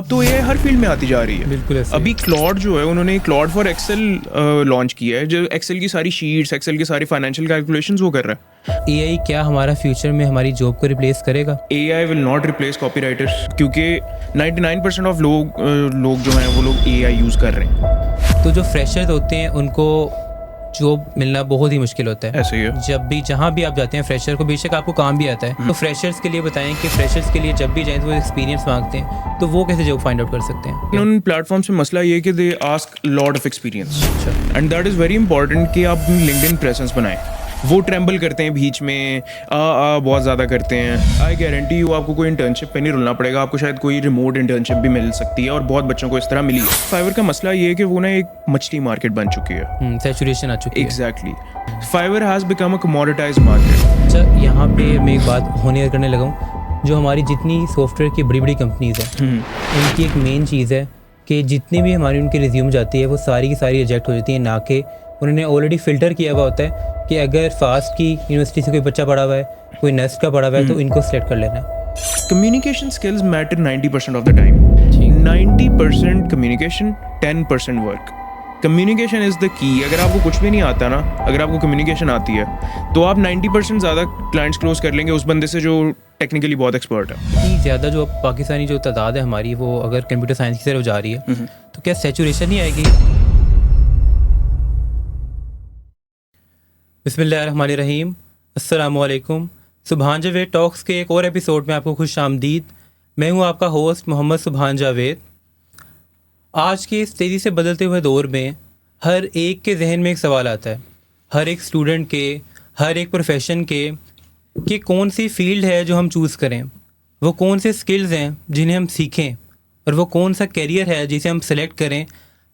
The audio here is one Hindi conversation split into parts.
अब तो एआई हर फील्ड में आती जा रही है। बिल्कुल ऐसे ही। अभी क्लॉड जो है, उन्होंने क्लॉड फॉर एक्सेल लॉन्च किया है, जो एक्सेल की सारी शीट्स, एक्सेल की सारी फाइनेंशियल कैलकुलेशंस वो कर रहा है। एआई क्या हमारा फ्यूचर में हमारी जॉब को रिप्लेस करेगा? AI will not replace copywriters, क्योंकि 99% ऑफ लोग जो हैं वो लोग एआई यूज़ कर रहे हैं। तो जो फ्रेशर्स होते हैं उनको जॉब मिलना बहुत ही मुश्किल होता है। ऐसे ही है। जब भी जहाँ भी आप जाते हैं फ्रेशर को, बेशक आपको काम भी आता है, तो फ्रेशर्स के लिए बताएं कि फ्रेशर्स के लिए जब भी जाएं तो वो एक्सपीरियंस मांगते हैं, तो वो कैसे जॉब फाइंड आउट कर सकते हैं? उन प्लेटफॉर्म्स में मसला ये है कि they ask lot of experience, अच्छा। And that is very important कि आप अपनी लिंक्डइन प्रेजेंस बनाएं। वो ट्रैम्बल करते हैं बीच में, बहुत ज़्यादा करते हैं। आई गारंटी यू आपको कोई इंटर्नशिप पे नहीं रुलना पड़ेगा, आपको शायद कोई रिमोट इंटर्नशिप भी मिल सकती है, और बहुत बच्चों को इस तरह मिली है। फाइवर का मसला ये है कि वो ना एक मछली मार्केट बन चुकी है। सैचुरेशन आ चुकी है। Exactly, Fiverr has become a commoditised market. अच्छा, यहाँ पे मैं एक बात होने करने लगा हूँ, जो हमारी जितनी सॉफ्टवेयर की बड़ी बड़ी कंपनीज़ हैं उनकी एक मेन चीज़ है कि जितनी भी हमारी उनकी रिज्यूम जाती है वो सारी की सारी रिजेक्ट हो जाती है, ना कि उन्होंने ऑलरेडी फ़िल्टर किया हुआ होता है कि अगर फास्ट की यूनिवर्सिटी से कोई बच्चा पढ़ा हुआ है, कोई नेस्ट का पढ़ा हुआ है, तो इनको सेलेक्ट कर लेना है। Communication skills matter 90% of the time. 90% communication, 10% work. Communication is the key. अगर आपको कुछ भी नहीं आता ना, अगर आपको कम्युनिकेशन आती है, तो आप 90% ज़्यादा क्लाइंट्स क्लोज कर लेंगे उस बंदे से जो टेक्निकली बहुत एक्सपर्ट है। इतनी ज़्यादा जो पाकिस्तानी जो तादाद है हमारी, वो अगर कंप्यूटर साइंस की तरफ जा रही है, तो क्या सैचुरेशन नहीं आएगी? बिस्मिल्लाहिर्रहमानिर्रहीम, अस्सलामुअलैकुम। सुभान जावेद टॉक्स के एक और एपिसोड में आपको खुश आमदीद। मैं हूँ आपका होस्ट मोहम्मद सुभान जावेद। आज के इस तेज़ी से बदलते हुए दौर में हर एक के जहन में एक सवाल आता है, हर एक स्टूडेंट के, हर एक प्रोफेशन के, कि कौन सी फील्ड है जो हम चूज़ करें, वो कौन से स्किल्स हैं जिन्हें हम सीखें, और वो कौन सा करियर है जिसे हम सेलेक्ट करें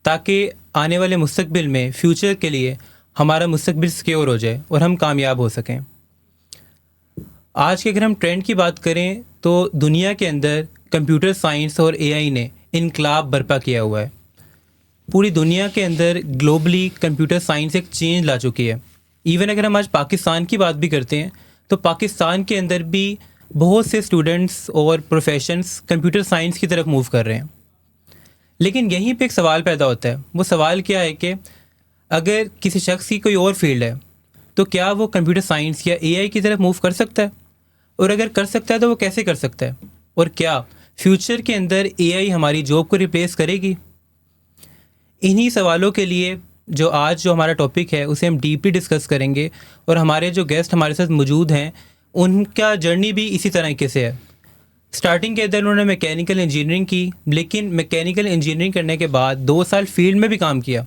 ताकि आने वाले मुस्तकबिल में, फ्यूचर के लिए हमारा मुस्तकबिल सिक्योर हो जाए और हम कामयाब हो सकें। आज के अगर हम ट्रेंड की बात करें तो दुनिया के अंदर कंप्यूटर साइंस और एआई ने इनकलाब बर्पा किया हुआ है। पूरी दुनिया के अंदर ग्लोबली कंप्यूटर साइंस एक चेंज ला चुकी है। इवन अगर हम आज पाकिस्तान की बात भी करते हैं तो पाकिस्तान के अंदर भी बहुत से स्टूडेंट्स और प्रोफेशंस कंप्यूटर साइंस की तरफ मूव कर रहे हैं। लेकिन यहीं पे एक सवाल पैदा होता है। वो सवाल क्या है कि अगर किसी शख्स की कोई और फील्ड है तो क्या वो कंप्यूटर साइंस या एआई की तरफ मूव कर सकता है, और अगर कर सकता है तो वो कैसे कर सकता है, और क्या फ्यूचर के अंदर एआई हमारी जॉब को रिप्लेस करेगी? इन्हीं सवालों के लिए जो हमारा टॉपिक है उसे हम डीपली डिस्कस करेंगे, और हमारे जो गेस्ट हमारे साथ मौजूद हैं उनका जर्नी भी इसी तरीके से है। स्टार्टिंग के अंदर उन्होंने मैकेनिकल इंजीनियरिंग की, लेकिन मैकेनिकल इंजीनियरिंग करने के बाद 2 साल फील्ड में भी काम किया,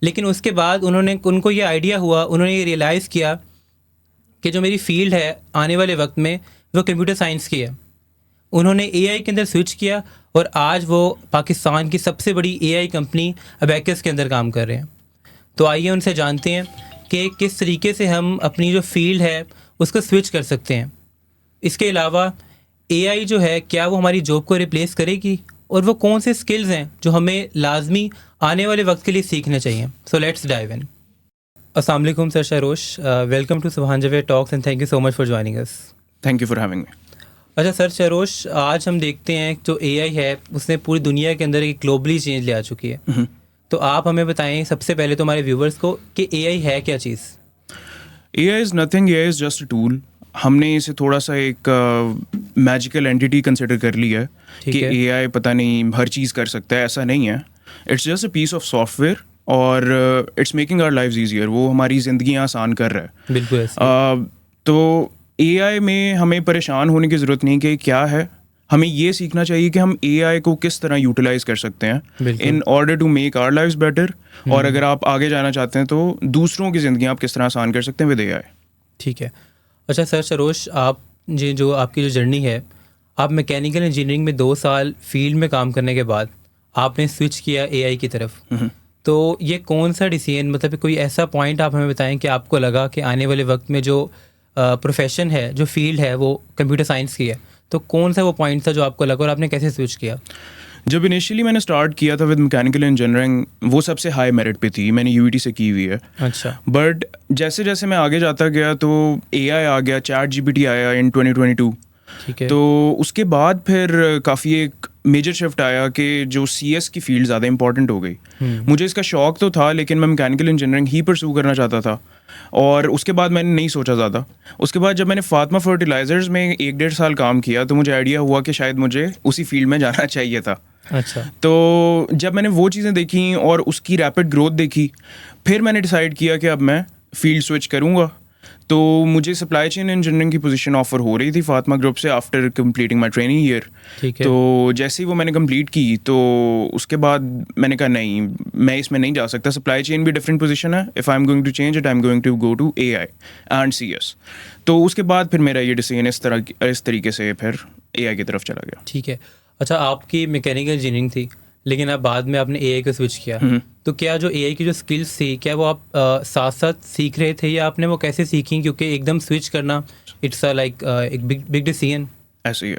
लेकिन उसके बाद उनको ये आइडिया हुआ, उन्होंने ये रियलाइज़ किया कि जो मेरी फील्ड है आने वाले वक्त में वो कंप्यूटर साइंस की है। उन्होंने एआई के अंदर स्विच किया और आज वो पाकिस्तान की सबसे बड़ी एआई कंपनी अबैकस के अंदर काम कर रहे हैं। तो आइए उनसे जानते हैं कि किस तरीके से हम अपनी जो फील्ड है उसको स्विच कर सकते हैं। इसके अलावा एआई जो है क्या वो हमारी जॉब को रिप्लेस करेगी, और वो कौन से स्किल्स हैं जो हमें लाजमी आने वाले वक्त के लिए सीखने चाहिए। So let's dive in. अस्सलाम वालेकुम सर शरोश, वेलकम टू सुभान Javed talks and thank you so much for joining us. Thank you for having me. अच्छा सर शरोश, आज हम देखते हैं जो एआई है उसने पूरी दुनिया के अंदर एक ग्लोबली चेंज ले आ चुकी है। तो आप हमें बताएं सबसे पहले तो हमारे व्यूवर्स को कि एआई है क्या चीज़? AI is nothing, AI is just a tool. हमने इसे थोड़ा सा एक मैजिकल एंटिटी कंसिडर कर लिया है कि एआई पता नहीं हर चीज़ कर सकता है, ऐसा नहीं है। It's just a piece of software, और it's making our lives easier. वो हमारी ज़िंदगियाँ आसान कर रहा है। बिल्कुल। तो एआई में हमें परेशान होने की ज़रूरत नहीं कि क्या है, हमें ये सीखना चाहिए कि हम एआई को किस तरह यूटिलाइज कर सकते हैं in order to make our lives better. और अगर आप आगे जाना चाहते हैं तो दूसरों की ज़िंदगी आप किस तरह आसान कर सकते हैं विद एआई। ठीक है। अच्छा सर शरोश, आप जो आपकी जो जर्नी है, आप मैकेनिकल इंजीनियरिंग में 2 साल फील्ड में काम करने के बाद आपने स्विच किया एआई की तरफ। तो ये कौन सा डिसीजन, मतलब कोई ऐसा पॉइंट आप हमें बताएं कि आपको लगा कि आने वाले वक्त में जो प्रोफेशन है, जो फील्ड है वो कंप्यूटर साइंस की है, तो कौन सा वो पॉइंट था जो आपको लगा और आपने कैसे स्विच किया? जब इनिशियली मैंने स्टार्ट किया था विद मैकेनिकल इंजीनियरिंग, वो सबसे हाई मेरिट पे थी, मैंने यूईटी से की हुई है। अच्छा। बट जैसे जैसे मैं आगे जाता गया तो एआई आ गया, चैट जीपीटी आया इन 2022, ठीक है। तो उसके बाद फिर काफ़ी एक मेजर शिफ्ट आया कि जो CS की फील्ड ज़्यादा इंपॉर्टेंट हो गई। मुझे इसका शौक तो था, लेकिन मैं मैकेनिकल इंजीनियरिंग ही परस्यू करना चाहता था, और उसके बाद मैंने नहीं सोचा ज़्यादा। उसके बाद जब मैंने फातिमा फर्टिलाइजर्स में 1-1.5 साल काम किया तो मुझे आइडिया हुआ कि शायद मुझे उसी फील्ड में जाना चाहिए था। अच्छा। तो जब मैंने वो चीज़ें देखी और उसकी रैपिड ग्रोथ देखी, फिर मैंने डिसाइड किया कि अब मैं फील्ड स्विच करूँगा। तो मुझे सप्लाई चेन इंजीनियरिंग की पोजीशन ऑफर हो रही थी फातिमा ग्रुप से after completing my training year. ठीक है। तो जैसे ही वो मैंने कंप्लीट की तो उसके बाद मैंने कहा नहीं, मैं इसमें नहीं जा सकता। सप्लाई चेन भी डिफरेंट पोजीशन है। If I am going to change it, I am going to go to AI and CS। तो उसके बाद फिर मेरा ये डिसीजन इस तरीके से फिर AI की तरफ चला गया। ठीक है। अच्छा, आपकी मैकेनिकल इंजीनियरिंग थी, लेकिन अब बाद में आपने AI को स्विच किया, तो क्या जो AI की जो स्किल्स थी, क्या वो आप साथ साथ सीख रहे थे, या आपने वो कैसे सीखी? क्योंकि एकदम स्विच करना, इट्स लाइक एक बिग डिसीजन। ऐसे ही है।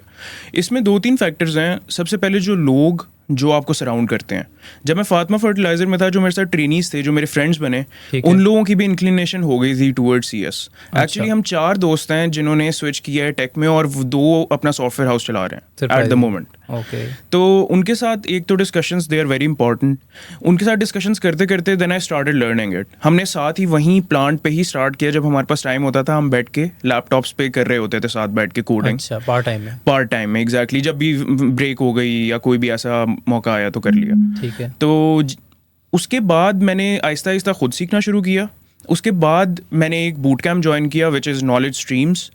इसमें 2-3 फैक्टर्स हैं। सबसे पहले जो लोग जो आपको सराउंड करते हैं। जब मैं फातिमा फर्टिलाइजर में था, जो मेरे साथ ट्रेनीज थे, जो मेरे फ्रेंड्स बने, उन लोगों की भी इंक्लिनेशन हो गई थी टूवर्ड्स CS। एक्चुअली हम 4 दोस्त हैं जिन्होंने स्विच किया है टेक में, और 2 अपना सॉफ्टवेयर हाउस चला रहे हैं एट द मोमेंट। ओके। तो उनके साथ एक तो discussions they are very important. उनके साथ डिस्कशंस करते करते then I started learning it. हमने साथ ही वहीं प्लांट पे ही स्टार्ट किया। जब हमारे पास टाइम होता था, हम बैठ के लैपटॉप्स पे कर रहे होते थे साथ बैठ के कोडिंग। अच्छा, पार्ट टाइम में एग्जैक्टली। जब भी ब्रेक हो गई या कोई भी ऐसा मौका आया तो कर लिया। ठीक है। तो उसके बाद मैंने आहिस्ता आहिस्ता खुद सीखना शुरू किया। उसके बाद मैंने एक बूट कैम्प ज्वाइन किया विच इज़ नॉलेज स्ट्रीम्स।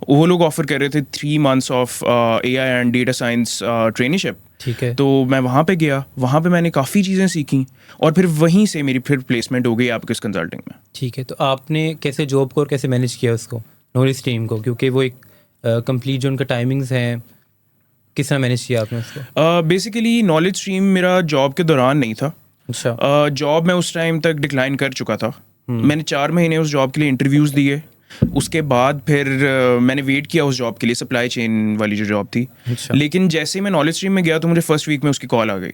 वो लोग ऑफर कर रहे थे 3 months of AI and data science traineeship. ठीक है। तो मैं वहाँ पे गया, वहाँ पे मैंने काफ़ी चीज़ें सीखी, और फिर वहीं से मेरी फिर प्लेसमेंट हो गई एप्किस कंसल्टिंग में। ठीक है। तो आपने कैसे जॉब को और कैसे मैनेज किया उसको, नॉलेज स्ट्रीम को, क्योंकि वो एक कंप्लीट जो उनका टाइमिंग्स हैं, किस तरह मैनेज किया आपने उसको? बेसिकली नॉलेज स्ट्रीम मेरा जॉब के दौरान नहीं था। अच्छा। जॉब मैं उस टाइम तक डिक्लाइन कर चुका था। मैंने 4 महीने उस जॉब के लिए इंटरव्यूज़ दिए। उसके बाद फिर मैंने वेट किया उस जॉब के लिए, सप्लाई चेन वाली जो जॉब थी। अच्छा। लेकिन जैसे ही मैं नॉलेज स्ट्रीम में गया तो मुझे फर्स्ट वीक में उसकी कॉल आ गई।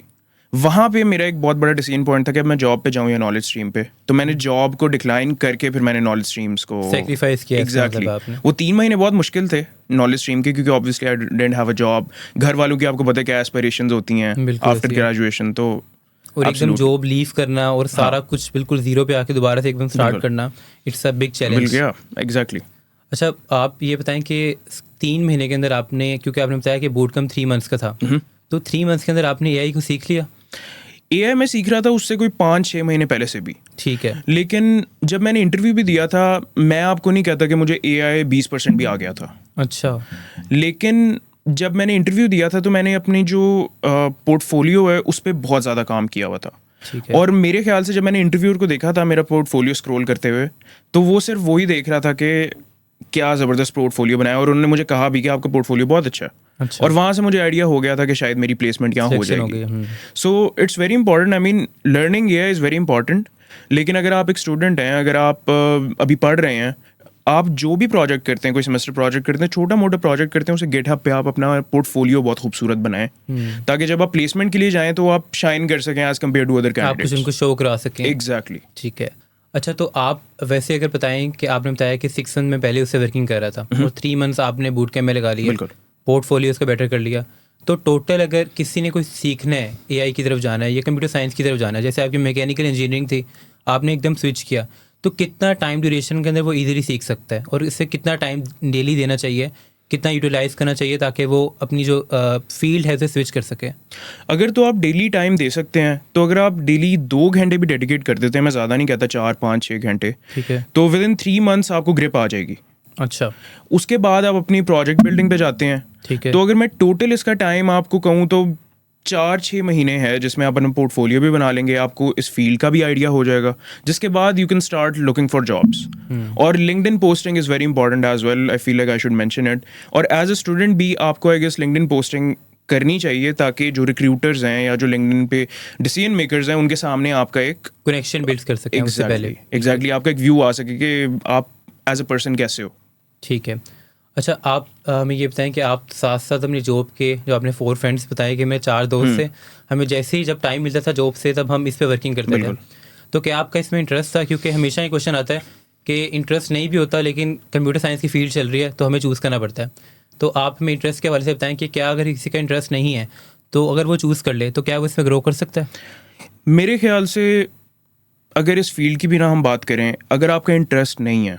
वहाँ पे मेरा एक बहुत बड़ा डिसीजन पॉइंट था कि अब मैं जॉब पे जाऊँ या नॉलेज स्ट्रीम पे। तो मैंने जॉब को डिक्लाइन करके फिर मैंने नॉलेज स्ट्रीम्स को सैक्रिफाइस किया। एग्जैक्टली। वो 3 महीने बहुत मुश्किल थे नॉलेज स्ट्रीम के, क्योंकि obviously I didn't have a job. घर वालों की आपको पता है क्या एस्पिरेशंस होती हैं आफ्टर ग्रेजुएशन। तो और एकदम जॉब लीव करना और सारा कुछ बिल्कुल जीरो पे आके दोबारा से एकदम स्टार्ट करना, it's a big challenge. Exactly. अच्छा, आप ये बताएं कि 3 महीने के अंदर आपने, क्योंकि आपने बताया कि बूट कैम्प 3 months का था, तो 3 months के अंदर आपने AI को सीख लिया? AI मैं सीख रहा था उससे कोई 5-6 महीने पहले से भी। ठीक है। लेकिन जब मैंने इंटरव्यू भी दिया था, मैं आपको नहीं कहता कि मुझे AI 20% भी आ गया था। अच्छा। लेकिन जब मैंने इंटरव्यू दिया था तो मैंने अपनी जो पोर्टफोलियो है उस पर बहुत ज़्यादा काम किया हुआ था। ठीक है। और मेरे ख्याल से जब मैंने इंटरव्यूअर को देखा था मेरा पोर्टफोलियो स्क्रॉल करते हुए, तो वो सिर्फ वही देख रहा था कि क्या ज़बरदस्त पोर्टफोलियो बनाया, और उन्होंने मुझे कहा भी कि आपका पोर्टफोलियो बहुत अच्छा है। अच्छा। और वहाँ से मुझे आइडिया हो गया था कि शायद मेरी प्लेसमेंट यहाँ हो जाएगी। So it's very important. I mean learning ये इज़ वेरी इंपॉर्टेंट। लेकिन अगर आप एक स्टूडेंट हैं, अगर आप अभी पढ़ रहे हैं, आप जो भी प्रोजेक्ट करते हैं, कोई सेमेस्टर प्रोजेक्ट करते हैं, छोटा मोटा प्रोजेक्ट करते हैं, उसे गिटहब पे आप अपना पोर्टफोलियो बहुत खूबसूरत बनाएं, ताकि जब आप प्लेसमेंट के लिए जाएं तो आप शाइन कर सकें as compared to other candidates. आप उनको शो करा सकें। एग्जैक्टली। ठीक है। अच्छा, तो आप वैसे अगर बताएं कि आपने बताया कि 6 months में पहले उससे वर्किंग कर रहा था और 3 months आपने बूट कैम्प में लगा लिया, पोर्टफोलियो उसका बेटर कर लिया, तो टोटल अगर किसी ने कोई सीखना है, AI की तरफ जाना है या कंप्यूटर साइंस की तरफ जाना है, जैसे आपकी मैकेनिकल इंजीनियरिंग थी, आपने एकदम स्विच किया, तो कितना टाइम ड्यूरेशन के अंदर वो इजीली सीख सकता है, और इससे कितना टाइम डेली देना चाहिए, कितना यूटिलाइज़ करना चाहिए ताकि वो अपनी जो फील्ड है उसे स्विच कर सके? अगर तो आप डेली टाइम दे सकते हैं, तो अगर आप डेली 2 घंटे भी डेडिकेट कर देते हैं, मैं ज़्यादा नहीं कहता, 4-5-6 घंटे, ठीक है, तो विद इन 3 months आपको ग्रिप आ जाएगी। अच्छा। उसके बाद आप अपनी प्रोजेक्ट बिल्डिंग पे जाते हैं। ठीक है। तो अगर मैं टोटल इसका टाइम आपको कहूँ तो 4-6 महीने है, जिसमें आप अपना पोर्टफोलियो भी बना लेंगे, आपको इस फील्ड का भी आइडिया हो जाएगा, जिसके बाद you can start looking for jobs. और LinkedIn posting is very important as well, I feel like I should mention it. और एज अ स्टूडेंट भी आपको आई गेस लिंक्डइन पोस्टिंग करनी चाहिए, ताकि जो रिक्रूटर्स हैं या जो लिंक्डइन पे डिसीजन मेकर्स हैं उनके सामने आपका एक कनेक्शन बिल्ड कर सकें उससे पहले। एग्जैक्टली, आपका एक व्यू आ सके कि आप एज अ पर्सन कैसे हो। ठीक है। अच्छा, आप हमें ये बताएं कि आप साथ साथ अपनी जॉब के, जो आपने 4 फ्रेंड्स बताए कि मैं 4 दोस्त थे, हमें जैसे ही जब टाइम मिलता था जॉब से तब हम इस पे वर्किंग करते थे, तो क्या आपका इसमें इंटरेस्ट था? क्योंकि हमेशा ये क्वेश्चन आता है कि इंटरेस्ट नहीं भी होता, लेकिन कंप्यूटर साइंस की फील्ड चल रही है तो हमें चूज़ करना पड़ता है, तो आप हमें इंटरेस्ट के हवाले से बताएं कि क्या अगर किसी का इंटरेस्ट नहीं है तो अगर वो चूज़ कर ले तो क्या वो इसमें ग्रो कर सकता है? मेरे ख्याल से अगर इस फील्ड की भी ना हम बात करें, अगर आपका इंटरेस्ट नहीं है,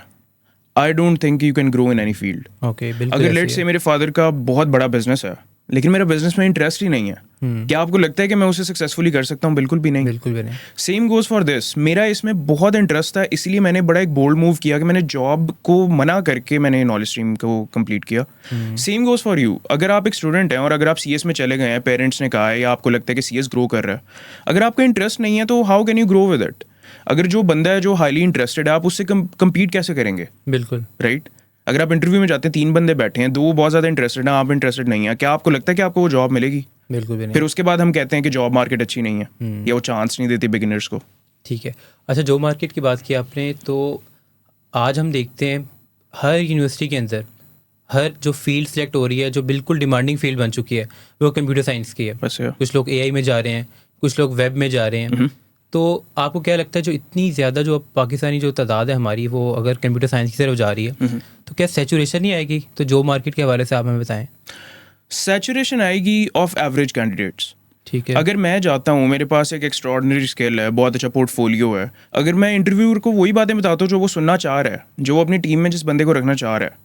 I don't think you can grow in any field. Okay, बिल्कुल। अगर लेट से मेरे फादर का बहुत बड़ा बिजनेस है लेकिन मेरा बिजनेस में इंटरेस्ट ही नहीं है, क्या आपको लगता है कि मैं उसे सक्सेसफुली कर सकता हूँ? बिल्कुल भी नहीं। बिल्कुल भी नहीं। Same goes for this. मेरा इसमें बहुत इंटरेस्ट था, इसलिए मैंने बड़ा एक बोल्ड मूव किया कि मैंने जॉब को मना करके मैंने नॉलेज स्ट्रीम को कंप्लीट किया। Same goes for you. अगर आप एक स्टूडेंट हैं और अगर आप सीएस में चले गए हैं, पेरेंट्स ने कहा है या आपको लगता है कि सीएस ग्रो कर रहा है, अगर आपका इंटरेस्ट नहीं है तो how can you grow with it? अगर जो बंदा है जो हाईली इंटरेस्टेड है, आप उससे कम्पीट कैसे करेंगे? बिल्कुल, राइट। अगर आप इंटरव्यू में जाते हैं, 3 बंदे बैठे हैं, 2 बहुत ज़्यादा इंटरेस्टेड हैं, आप इंटरेस्टेड नहीं है, क्या आपको लगता है कि आपको वो जॉब मिलेगी? बिल्कुल भी नहीं। फिर उसके बाद हम कहते हैं कि जॉब मार्केट अच्छी नहीं है या वो चांस नहीं देती बिगिनर्स को। ठीक है। अच्छा, जॉब मार्केट की बात की आपने, तो आज हम देखते हैं हर यूनिवर्सिटी के अंदर हर जो फील्ड सेलेक्ट हो रही है, जो बिल्कुल डिमांडिंग फील्ड बन चुकी है, वो कंप्यूटर साइंस की है। कुछ लोग एआई में जा रहे हैं, कुछ लोग वेब में जा रहे हैं। तो आपको क्या लगता है जो इतनी ज़्यादा जो पाकिस्तानी जो तादाद है हमारी, वो अगर कंप्यूटर साइंस की तरफ जा रही है तो क्या सैचुरेशन नहीं आएगी? तो जॉब मार्केट के हवाले से आप हमें बताएं। सैचुरेशन आएगी ऑफ एवरेज कैंडिडेट्स। ठीक है। अगर मैं जाता हूँ, मेरे पास एक एक्स्ट्रॉर्डिनरी स्किल है, बहुत अच्छा पोर्टफोलियो है, अगर मैं इंटरव्यूअर को वही बातें बताता हूँ जो वो सुनना चाह रहा है, जो वो अपनी टीम में जिस बंदे को रखना चाह रहा है,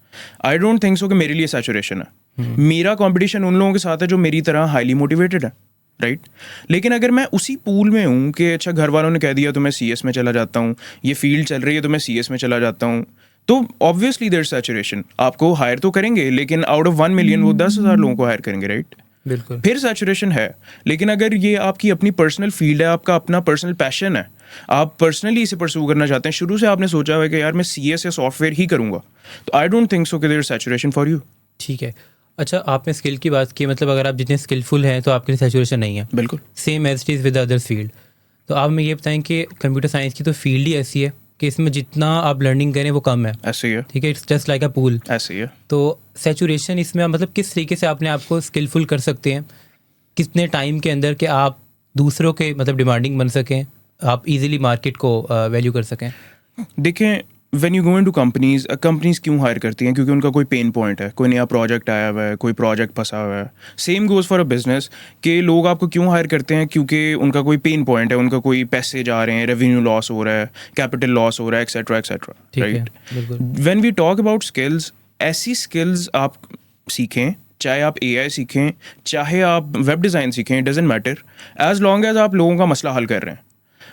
आई डोंट थिंक सो कि मेरे लिए सैचुरेशन है। मेरा कंपटीशन उन लोगों के साथ है जो मेरी तरह हाईली मोटिवेटेड है, राइट। लेकिन अगर मैं उसी पूल में हूँ कि अच्छा घर वालों ने कह दिया तो मैं सीएस में चला जाता हूँ, ये फील्ड चल रही है तो मैं सीएस में चला जाता हूँ, तो ऑब्वियसली देयर सैचुरेशन। आपको हायर तो करेंगे लेकिन आउट ऑफ 1 मिलियन वो 10,000 लोगों को हायर करेंगे, राइट। बिल्कुल। फिर सैचुरेशन है। लेकिन अगर ये आपकी अपनी पर्सनल फील्ड है, आपका अपना पर्सनल पैशन है, आप पर्सनली इसे परस्यू करना चाहते हैं, शुरू से आपने सोचा हुआ है कि यार मैं सीएस या सॉफ्टवेयर ही करूंगा, तो आई डोंट थिंक सो कि there is saturation for you. ठीक है। अच्छा, आपने स्किल की बात की, मतलब अगर आप जितने स्किलफुल हैं तो आपके लिए सैचुरेशन नहीं है। बिल्कुल same as it is with other field. तो आप हमें ये बताएं कि कंप्यूटर साइंस की तो फील्ड ही ऐसी है कि इसमें जितना आप लर्निंग करें वो कम है। ऐसे ही है। ठीक है, it's just like a pool. ऐसे ही है। तो सैचुरेशन इसमें मतलब किस तरीके से अपने आप को स्किलफुल कर सकते हैं, कितने टाइम के अंदर कि आप दूसरों के मतलब डिमांडिंग बन सकें, आप इजीली मार्केट को वैल्यू कर सकें? देखें, when you go into companies, companies क्यों हायर करती हैं? क्योंकि उनका कोई पेन पॉइंट है, कोई नया प्रोजेक्ट आया हुआ है, कोई प्रोजेक्ट फंसा हुआ है। Same goes for a business के लोग आपको क्यों हायर करते हैं? क्योंकि उनका कोई पेन पॉइंट है, उनका कोई पैसे जा रहे हैं, रेवेन्यू लॉस हो रहा है, कैपिटल लॉस हो रहा है, etcetera etcetera, right. When we talk about skills, ऐसी स्किल्स आप सीखें, चाहे आप एआई सीखें, चाहे आप वेब डिज़ाइन सीखें, doesn't matter, as long as आप लोगों का मसला हल कर रहे हैं।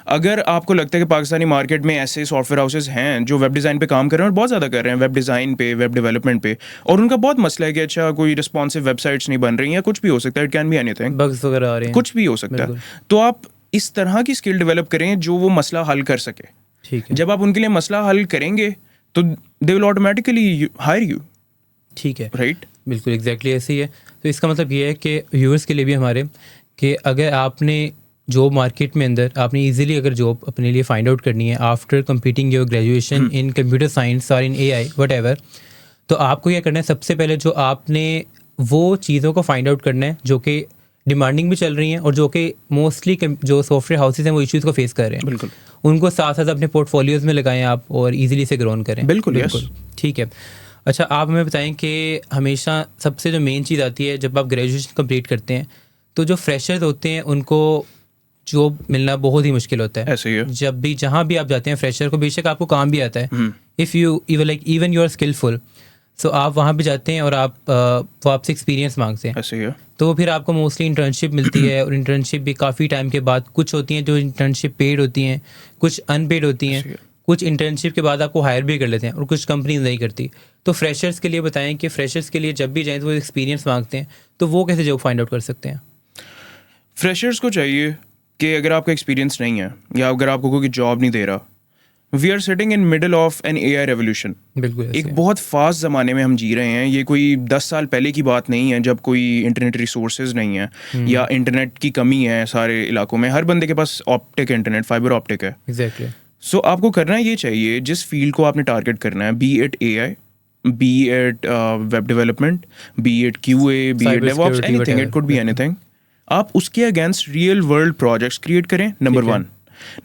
अगर आपको लगता है कि पाकिस्तानी मार्केट में ऐसे सॉफ्टवेयर हाउसेज हैं जो वेब डिज़ाइन पे काम कर रहे हैं और बहुत ज़्यादा कर रहे हैं, वेब डिज़ाइन पे, वेब डेवलपमेंट पे, और उनका बहुत मसला है कि अच्छा कोई रिस्पॉन्सिव वेबसाइट्स नहीं बन रही हैं, कुछ भी हो सकता है, it can be anything, bugs वगैरह आ रहे हैं, कुछ भी हो सकता है, तो आप इस तरह की स्किल डेवलप करें जो वो मसला हल कर सके। ठीक है। जब आप उनके लिए मसला हल करेंगे तो they will automatically hire you. ठीक है, राइट। बिल्कुल एग्जैक्टली ऐसे ही है। तो इसका मतलब ये है कि व्यूअर्स के लिए भी हमारे कि अगर आपने जॉब मार्केट में अंदर आपने इजीली अगर जॉब अपने लिए फाइंड आउट करनी है after completing your graduation in computer science और इन एआई व्हाटएवर, तो आपको क्या करना है, सबसे पहले जो आपने वो चीज़ों को फाइंड आउट करना है जो कि डिमांडिंग भी चल रही हैं और जो कि मोस्टली जो सॉफ्टवेयर हाउसेज हैं वो इश्यूज़ को फेस कर रहे हैं। बिल्कुल। उनको साथ साथ अपने पोर्टफोलियोज़ में लगाएं आप और ईजिली से ग्रोन करें। बिल्कुल। ठीक है। अच्छा, आप हमें बताएं कि हमेशा सबसे जो मेन चीज़ आती है जब आप ग्रेजुएशन कंप्लीट करते हैं तो जो फ्रेशर्स होते हैं उनको जॉब मिलना बहुत ही मुश्किल होता है। ऐसे ही है। जब भी जहाँ भी आप जाते हैं फ्रेशर को बेशक आपको काम भी आता है, if you even you are skilful, so आप वहाँ भी जाते हैं और वो आपसे एक्सपीरियंस मांगते हैं। ऐसे ही है। तो फिर आपको मोस्टली इंटर्नशिप मिलती है और इंटर्नशिप भी काफ़ी टाइम के बाद, कुछ होती हैं जो इंटर्नशिप पेड होती हैं, कुछ अनपेड होती हैं, कुछ इंटर्नशिप के बाद आपको हायर भी कर लेते हैं और कुछ कंपनीज नहीं करती। तो फ्रेशर्स के लिए बताएं कि फ्रेशर्स के लिए जब भी जाएं तो वो एक्सपीरियंस मांगते हैं, तो वो कैसे जॉब फाइंड आउट कर सकते हैं? फ्रेशर्स को चाहिए कि अगर आपका एक्सपीरियंस नहीं है या अगर आपको कोई जॉब नहीं दे रहा, we are sitting in middle of an AI revolution. बिल्कुल। एक बहुत फास्ट ज़माने में हम जी रहे हैं। ये कोई 10 साल पहले की बात नहीं है जब कोई इंटरनेट रिसोर्सेज नहीं है या इंटरनेट की कमी है सारे इलाकों में। हर बंदे के पास ऑप्टिक इंटरनेट, फाइबर ऑप्टिक है। एग्जैक्टली। सो आपको करना ये चाहिए, जिस फील्ड को आपने टारगेट करना है, B it AI, B it web development, B it QA, B it DevOps, anything, it could be anything, आप उसके against real world projects create करें, नंबर 1।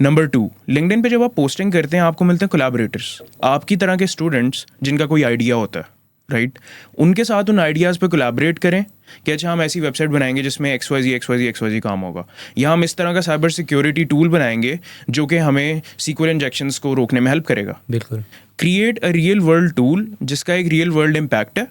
नंबर 2, लिंक्डइन पे जब आप पोस्टिंग करते हैं आपको मिलते हैं कोलैबोरेटर्स, आपकी तरह के स्टूडेंट्स जिनका कोई आइडिया होता है, राइट, उनके साथ उन आइडियाज़ पे कोलैबोरेट करें कि अच्छा हम ऐसी वेबसाइट बनाएंगे जिसमें XYZ काम होगा, या हम इस तरह का साइबर सिक्योरिटी टूल बनाएंगे जो कि हमें SQL इंजेक्शंस को रोकने में हेल्प करेगा। बिल्कुल। Create a real world tool जिसका एक रियल वर्ल्ड इम्पैक्ट है,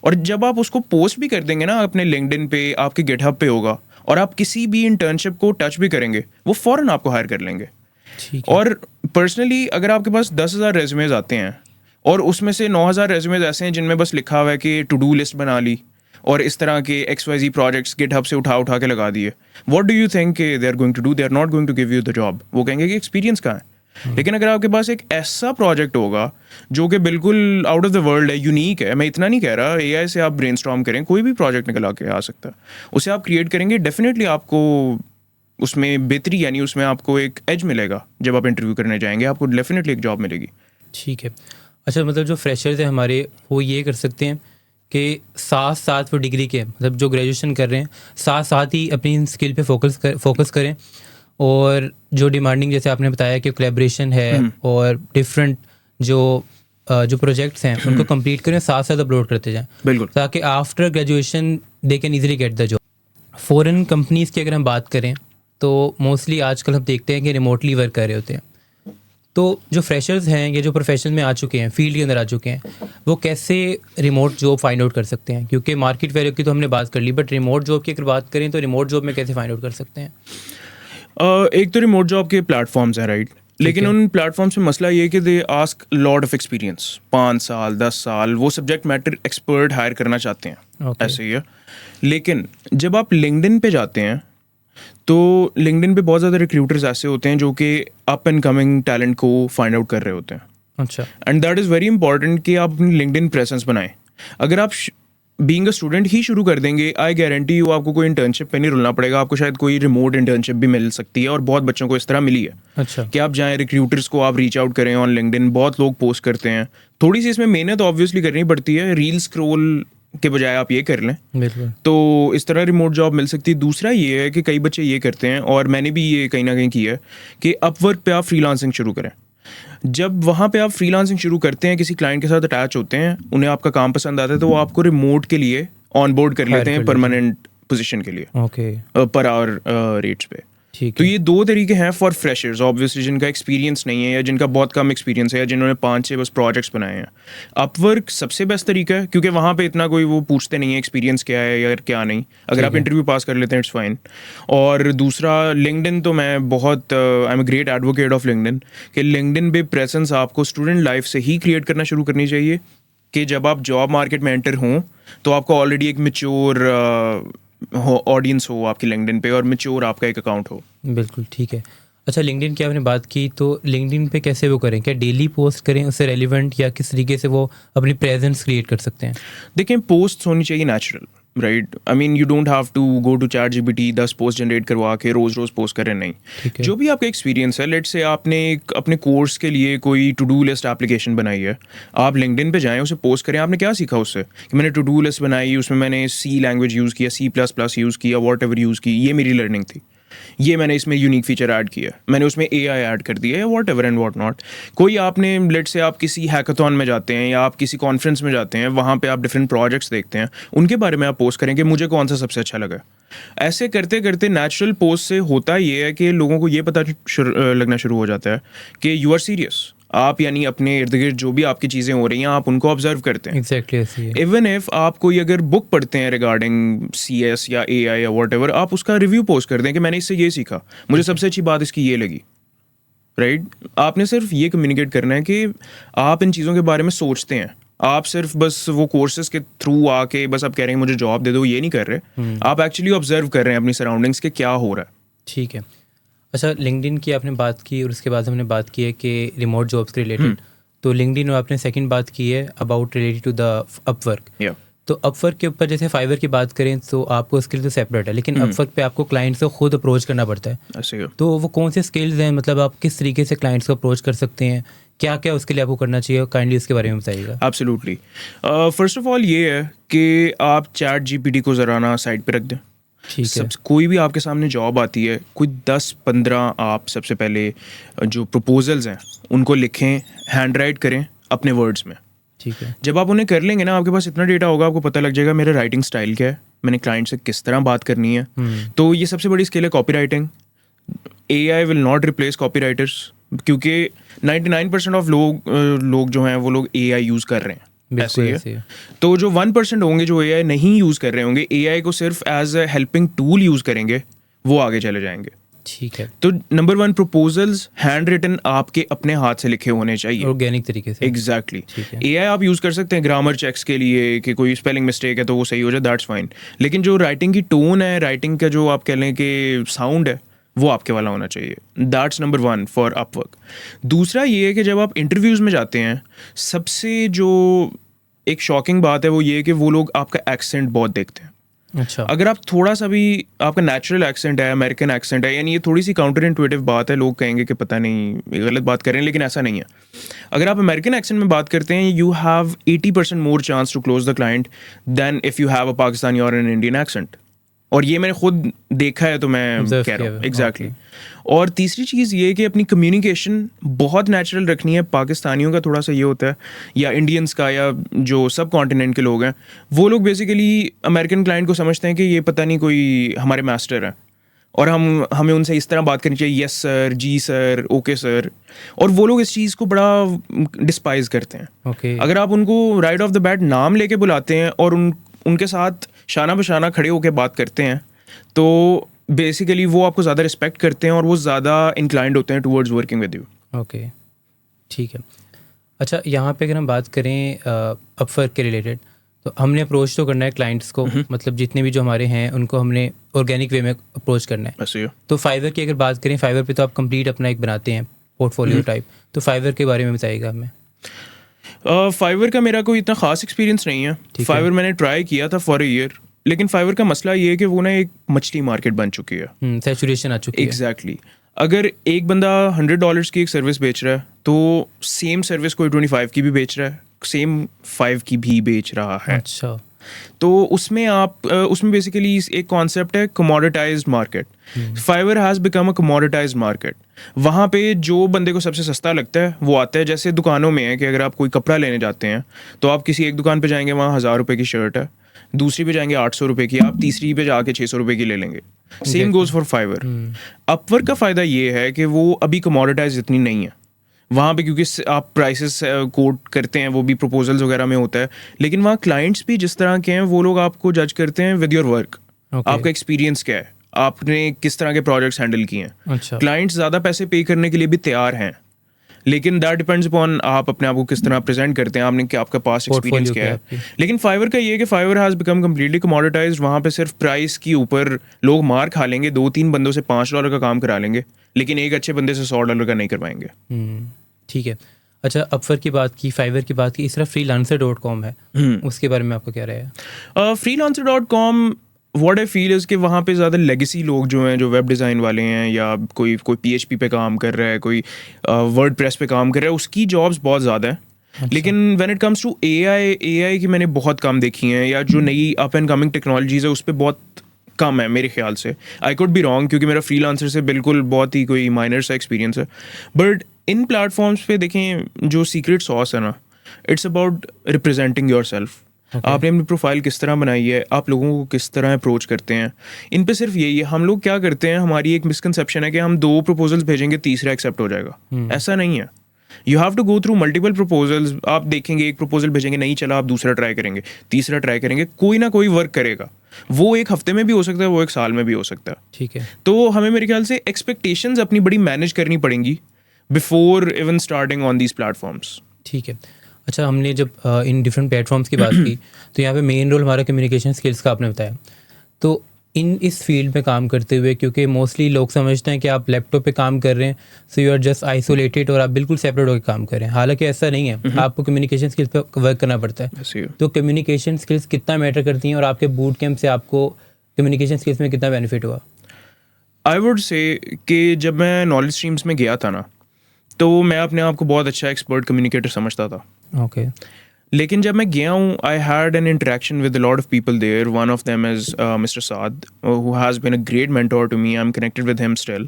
और जब आप उसको पोस्ट भी कर देंगे ना अपने लिंक्डइन पे, आपके गिटहब पे होगा, और आप किसी भी इंटर्नशिप को टच भी करेंगे, वो फ़ौरन आपको हायर कर लेंगे। ठीक है। और पर्सनली अगर आपके पास 10,000 रेज्यूमेज आते हैं और उसमें से 9,000 रेज्यूमेज ऐसे हैं जिनमें बस लिखा हुआ है कि टू डू लिस्ट बना ली और इस तरह के XYZ प्रोजेक्ट्स गिटहब से उठा के लगा दिए, what do you think they are going to do? They are not going to give you the job. वो कहेंगे कि एक्सपीरियंस कहाँ है। लेकिन अगर आपके पास एक ऐसा प्रोजेक्ट होगा जो कि बिल्कुल आउट ऑफ द वर्ल्ड है, यूनिक है, मैं इतना नहीं कह रहा, AI से आप ब्रेनस्टॉर्म करें, कोई भी प्रोजेक्ट निकल के आ सकता है, उसे आप क्रिएट करेंगे, डेफिनेटली आपको उसमें बेहतरी, यानी उसमें आपको एक एज मिलेगा। जब आप इंटरव्यू करने जाएंगे आपको डेफिनेटली एक जॉब मिलेगी। ठीक है। अच्छा, मतलब जो फ्रेशर्स हैं हमारे, वो ये कर सकते हैं कि साथ साथ वो डिग्री के, मतलब जो ग्रेजुएशन कर रहे हैं, साथ साथ ही अपनी स्किल पे फोकस करें, और जो डिमांडिंग, जैसे आपने बताया कि कोलैबोरेशन है और डिफरेंट जो प्रोजेक्ट्स हैं उनको कंप्लीट करें, साथ साथ अपलोड करते जाएं, बिल्कुल, ताकि after graduation they can easily get the job. Foreign companies की अगर हम बात करें तो मोस्टली आजकल हम देखते हैं कि रिमोटली वर्क कर रहे होते हैं। तो जो फ्रेशर्स हैं या जो प्रोफेशन में आ चुके हैं, फील्ड के अंदर आ चुके हैं, वो कैसे रिमोट जॉब फाइंड आउट कर सकते हैं? क्योंकि मार्केट वैल्यू की तो हमने बात कर ली, बट रिमोट जॉब की अगर बात करें तो रिमोट जॉब में कैसे फाइंड आउट कर सकते हैं? एक तो रिमोट जॉब के प्लेटफॉर्म्स हैं, राइट, लेकिन उन प्लेटफॉर्म्स में मसला ये है कि they ask lot of experience, 5 साल 10 साल, वो सब्जेक्ट मैटर एक्सपर्ट हायर करना चाहते हैं। ऐसे ही है। लेकिन जब आप लिंक्डइन पे जाते हैं तो लिंक्डइन पे बहुत ज़्यादा रिक्रूटर्स ऐसे होते हैं जो कि अप एंड कमिंग टैलेंट को फाइंड आउट कर रहे होते हैं। अच्छा। And that is very important कि आप अपनी लिंक्डइन प्रेजेंस बनाएं। अगर आप बीइंग अ स्टूडेंट ही शुरू कर देंगे, आई गारंटी यू आपको कोई इंटर्नशिप पे नहीं रुलना पड़ेगा, आपको शायद कोई रिमोट इंटर्नशिप भी मिल सकती है, और बहुत बच्चों को इस तरह मिली है। अच्छा। कि आप जाएं रिक्रूटर्स को आप रीच आउट करें ऑन लिंक्डइन, बहुत लोग पोस्ट करते हैं, थोड़ी सी इसमें मेहनत ऑब्वियसली करनी पड़ती है, रील स्क्रॉल के बजाय आप ये कर लें, बिल्कुल, तो इस तरह रिमोट जॉब मिल सकती है। दूसरा ये है कि कई बच्चे ये करते हैं, और मैंने भी ये कहीं ना कहीं किया है, कि अपवर्क पे आप फ्रीलांसिंग शुरू करें। जब वहाँ पे आप फ्रीलांसिंग शुरू करते हैं, किसी क्लाइंट के साथ अटैच होते हैं, उन्हें आपका काम पसंद आता है, तो वो आपको रिमोट के लिए ऑन बोर्ड कर लेते हैं परमानेंट पोजीशन के लिए, ओके, पर आवर रेट्स पे। ठीक तो है। ये 2 तरीके हैं फॉर फ्रेशर्स, ऑब्वियसली जिनका एक्सपीरियंस नहीं है या जिनका बहुत कम एक्सपीरियंस है या जिन्होंने 5-6 बस प्रोजेक्ट्स बनाए हैं। अपवर्क सबसे बेस्ट तरीका है, क्योंकि वहाँ पे इतना कोई वो पूछते नहीं है एक्सपीरियंस क्या है या क्या नहीं, अगर आप इंटरव्यू पास कर लेते हैं इट्स फाइन। और दूसरा लिंक्डइन, तो मैं बहुत I am a great advocate of LinkedIn, कि लिंक्डइन पे प्रेजेंस आपको स्टूडेंट लाइफ से ही क्रिएट करना शुरू करनी चाहिए, कि जब आप जॉब मार्केट में एंटर हों तो आपको ऑलरेडी एक मैच्योर ऑडियंस हो आपकी लिंक्डइन पे, और मैच्योर आपका एक अकाउंट हो। बिल्कुल ठीक है। अच्छा, लिंक्डइन की आपने बात की, तो लिंक्डइन पे कैसे वो करें? क्या डेली पोस्ट करें उससे रेलिवेंट, या किस तरीके से वो अपनी प्रेजेंस क्रिएट कर सकते हैं? देखिए, पोस्ट होनी चाहिए natural, right. I mean you don't have to go to ChatGPT 10 post generate करवा के रोज पोस्ट करें, नहीं। जो भी आपका एक्सपीरियंस है, लेट्स से आपने अपने कोर्स के लिए कोई टू डू लिस्ट एप्लीकेशन बनाई है, आप लिंक्डइन पे जाएं, उसे पोस्ट करें, आपने क्या सीखा उससे, कि मैंने टू डू लिस्ट बनाई, उसमें मैंने C लैंग्वेज यूज़ किया, C++ यूज़ किया, वॉट एवर यूज़ की, ये मेरी लर्निंग थी, ये मैंने इसमें यूनिक फीचर ऐड किया, मैंने उसमें AI ऐड कर दिया है, what ever and what not. कोई आपने लेट से आप किसी हैकाथॉन में जाते हैं या आप किसी कॉन्फ्रेंस में जाते हैं, वहाँ पे आप डिफरेंट प्रोजेक्ट्स देखते हैं, उनके बारे में आप पोस्ट करें कि मुझे कौन सा सबसे अच्छा लगा। ऐसे करते करते नेचुरल पोस्ट से होता ये है कि लोगों को ये पता लगना शुरू हो जाता है कि यू आर सीरियस। आप यानी अपने इर्द गिर्द जो भी आपकी चीज़ें हो रही हैं आप उनको ऑब्जर्व करते हैं। एग्जैक्टली ऐसे ही है। इवन इफ आप कोई अगर बुक पढ़ते हैं रिगार्डिंग CS या AI या वॉट एवर, आप उसका रिव्यू पोस्ट कर दें कि मैंने इससे ये सीखा, मुझे सबसे अच्छी बात इसकी ये लगी, राइट। आपने सिर्फ ये कम्युनिकेट करना है कि आप इन चीज़ों के बारे में सोचते हैं। आप सिर्फ बस वो कोर्सेज के थ्रू आके बस आप कह रहे हैं मुझे जॉब दे दो, ये नहीं कर रहे, आप एक्चुअली ऑब्जर्व कर रहे हैं अपनी सराउंडिंग्स के क्या हो रहा है। ठीक है। अच्छा, लिंक्डइन की आपने बात की, और उसके बाद हमने बात की है कि रिमोट जॉब्स के रिलेटेड, तो लिंक्डइन में आपने सेकंड बात की है about related to the Upwork. तो अपवर्क के ऊपर जैसे फाइवर की बात करें तो आपको स्किल तो सेपरेट है, लेकिन अपवर्क पे आपको क्लाइंट से खुद अप्रोच करना पड़ता है। तो वो कौन से स्किल्स हैं, मतलब आप किस तरीके से क्लाइंट्स को अप्रोच कर सकते हैं, क्या क्या उसके लिए आपको करना चाहिए, काइंडली इसके बारे में बताइएगा। एब्सोल्युटली। फर्स्ट ऑफ ऑल ये है कि आप ChatGPT को ज़रा ना साइड पे रख दें। ठीक है। कोई भी आपके सामने जॉब आती है, कोई 10-15 आप सबसे पहले जो प्रपोजल्स हैं उनको लिखें, हैंड राइट करें अपने वर्ड्स में। ठीक है। जब आप उन्हें कर लेंगे ना, आपके पास इतना डेटा होगा, आपको पता लग जाएगा मेरा राइटिंग स्टाइल क्या है, मैंने क्लाइंट से किस तरह बात करनी है। तो ये सबसे बड़ी स्किल है copy writing. AI will not replace copy writers, क्योंकि 99% ऑफ लोग जो हैं वो लोग AI यूज़ कर रहे हैं। ऐसे ही है। तो जो 1% होंगे जो AI नहीं यूज़ कर रहे होंगे, AI को सिर्फ as a helping tool use करेंगे, वो आगे चले जाएंगे। ठीक है। तो नंबर 1, प्रपोजल्स हैंड रिटन आपके अपने हाथ से लिखे होने चाहिए, ऑर्गेनिक तरीके से। एग्जैक्टली। ठीक है। AI आप यूज़ कर सकते हैं ग्रामर चेक्स के लिए कि कोई स्पेलिंग मिस्टेक है तो वो सही हो जाए, दैट्स फाइन। लेकिन जो राइटिंग की टोन है, राइटिंग का जो आप कह लें कि साउंड है, वो आपके वाला होना चाहिए। That's number 1 for Upwork. दूसरा ये है कि जब आप इंटरव्यूज़ में जाते हैं, सबसे जो एक शॉकिंग बात है वो ये है कि वो लोग आपका एक्सेंट बहुत देखते हैं। अच्छा। अगर आप थोड़ा सा भी आपका नेचुरल एक्सेंट है, अमेरिकन एक्सेंट है, यानी ये थोड़ी सी काउंटर इंट्यूटिव बात है, लोग कहेंगे कि पता नहीं ये गलत बात कर रहे हैं, लेकिन ऐसा नहीं है। अगर आप अमेरिकन एक्सेंट में बात करते हैं, you have 80% more chance to close the client then if you have a Pakistani और एन इंडियन एक्सेंट। और ये मैंने खुद देखा है, तो मैं कह रहा हूँ एग्जैक्टली। और तीसरी चीज़ ये कि अपनी कम्युनिकेशन बहुत नेचुरल रखनी है। पाकिस्तानियों का थोड़ा सा ये होता है, या इंडियंस का, या जो सब कॉन्टिनेंट के लोग हैं, वो लोग बेसिकली अमेरिकन क्लाइंट को समझते हैं कि ये पता नहीं कोई हमारे मास्टर हैं, और हमें उनसे इस तरह बात करनी चाहिए, यस सर, जी सर, ओके सर। और वो लोग इस चीज़ को बड़ा डिस्पाइज करते हैं। ओके। अगर आप उनको राइट ऑफ द बैट नाम लेके बुलाते हैं और उनके साथ शाना बशाना खड़े होकर बात करते हैं, तो बेसिकली वो आपको ज़्यादा रिस्पेक्ट करते हैं और वो ज़्यादा इंक्लाइंड होते हैं towards working with you. Okay, ठीक है। अच्छा, यहाँ पे अगर हम बात करें अपवर्क के रिलेटेड, तो हमने अप्रोच तो करना है क्लाइंट्स को, मतलब जितने भी जो हमारे हैं उनको हमने ऑर्गेनिक वे में अप्रोच करना है। ऐसे ही। तो फाइवर की अगर बात करें, फाइवर पे तो आप कंप्लीट अपना एक बनाते हैं पोर्टफोलियो टाइप, तो फाइवर के बारे में बताइएगा हमें। फाइवर का मेरा कोई इतना ख़ास एक्सपीरियंस नहीं है। फाइवर मैंने ट्राई किया था फॉर अ ईयर, लेकिन फाइवर का मसला ये है कि वो ना एक मछली मार्केट बन चुकी है, सैचुरेशन आ चुकी है। एग्जैक्टली। अगर एक बंदा $100 की एक सर्विस बेच रहा है, तो सेम सर्विस कोई 25 की भी बेच रहा है, सेम 5 की भी बेच रहा है। अच्छा। तो उसमें बेसिकली एक कॉन्सेप्ट है commoditised market. Fiverr has become a commoditised market. वहाँ पे जो बंदे को सबसे सस्ता लगता है वो आता है। जैसे दुकानों में है कि अगर आप कोई कपड़ा लेने जाते हैं, तो आप किसी एक दुकान पे जाएंगे, वहाँ 1000 रुपये की शर्ट है, दूसरी पे जाएंगे 800 रुपये की, आप तीसरी पे जाके 600 रुपये की ले लेंगे। Same goes for Fiverr. Upwork का फ़ायदा ये है कि वो अभी कमोडिटाइज इतनी नहीं है वहाँ पे, क्योंकि आप प्राइसेस कोट करते हैं, वो भी प्रपोजल्स वगैरह में होता है, लेकिन वहाँ क्लाइंट्स भी जिस तरह के हैं वो लोग आपको जज करते हैं विद योर वर्क। आपका एक्सपीरियंस क्या है, आपने किस तरह के प्रोजेक्ट्स हैंडल किए हैं। अच्छा। क्लाइंट्स ज़्यादा पैसे पे करने के लिए भी तैयार हैं, लेकिन दैट डिपेंड्स अपॉन आप अपने आप को किस तरह प्रेजेंट करते हैं, आपने क्या, आपका पास्ट एक्सपीरियंस क्या है। लेकिन फाइवर का ये है कि फाइवर हैज़ बिकम कम्प्लीटली कमोडिटाइज्ड। वहाँ पे सिर्फ प्राइस के ऊपर लोग मार खा लेंगे, 2-3 बंदों से $5 का काम करा लेंगे, लेकिन एक अच्छे बंदे से $100 का नहीं करवाएंगे। ठीक है। अच्छा, अपवर्क की बात की, फाइवर की बात की, इस तरह freelancer.com है, उसके बारे में आपको क्या राय है? freelancer.com what I feel is कि वहाँ पे ज़्यादा लेगेसी लोग जो हैं, जो वेब डिज़ाइन वाले हैं, या कोई PHP पे काम कर रहा है, कोई वर्डप्रेस पे काम कर रहा है, उसकी जॉब्स बहुत ज़्यादा है। अच्छा। लेकिन when it comes to AI की मैंने बहुत कम देखी हैं, या जो नई अप एंड कमिंग टेक्नोलॉजीज़ है उस पर बहुत कम है मेरे ख्याल से। आई कुड बी रॉन्ग, क्योंकि मेरा फ्रीलांसर से बिल्कुल बहुत ही कोई माइनर सा एक्सपीरियंस है। बट इन प्लेटफॉर्म्स पे देखें, जो सीक्रेट सॉस है ना, it's about representing your self. आपने अपनी प्रोफाइल किस तरह बनाई है, आप लोगों को किस तरह अप्रोच करते हैं, इन पे सिर्फ यही है। हम लोग क्या करते हैं, हमारी एक मिसकंसेप्शन है कि हम 2 प्रपोजल्स भेजेंगे, तीसरा एक्सेप्ट हो जाएगा। ऐसा नहीं है। You have to go through multiple proposals. आप देखेंगे, एक प्रपोजल भेजेंगे, नहीं चला, आप दूसरा ट्राई करेंगे, तीसरा ट्राई करेंगे, कोई ना कोई वर्क करेगा। वो एक हफ्ते में भी हो सकता है, वो एक साल में भी हो सकता है। ठीक है। तो हमें मेरे ख्याल से एक्सपेक्टेशंस अपनी बड़ी मैनेज करनी पड़ेंगी before even starting on these platforms. ठीक है। अच्छा, हमने जब इन डिफरेंट प्लेटफॉर्म्स की बात की, तो यहाँ पे मेन रोल हमारा कम्युनिकेशन स्किल्स का आपने बताया। तो इस फील्ड में काम करते हुए, क्योंकि मोस्टली लोग समझते हैं कि आप लैपटॉप पे काम कर रहे हैं, so you are just isolated और आप बिल्कुल सेपरेट होकर काम कर रहे हैं, हालांकि ऐसा नहीं है। आपको कम्युनिकेशन स्किल्स पे वर्क करना पड़ता है। तो कम्युनिकेशन स्किल्स कितना मैटर करती हैं, और आपके बूट कैंप से आपको कम्युनिकेशन स्किल्स में कितना बेनिफिट हुआ? आई वुड से कि जब मैं नॉलेज स्ट्रीम्स में गया था ना, तो मैं अपने आप को बहुत अच्छा एक्सपर्ट कम्युनिकेटर समझता था। ओके। लेकिन जब मैं गया हूँ, I had an interaction with a lot of people there. One of them is mister Saad, who has been a great mentor to me. I am connected with him still.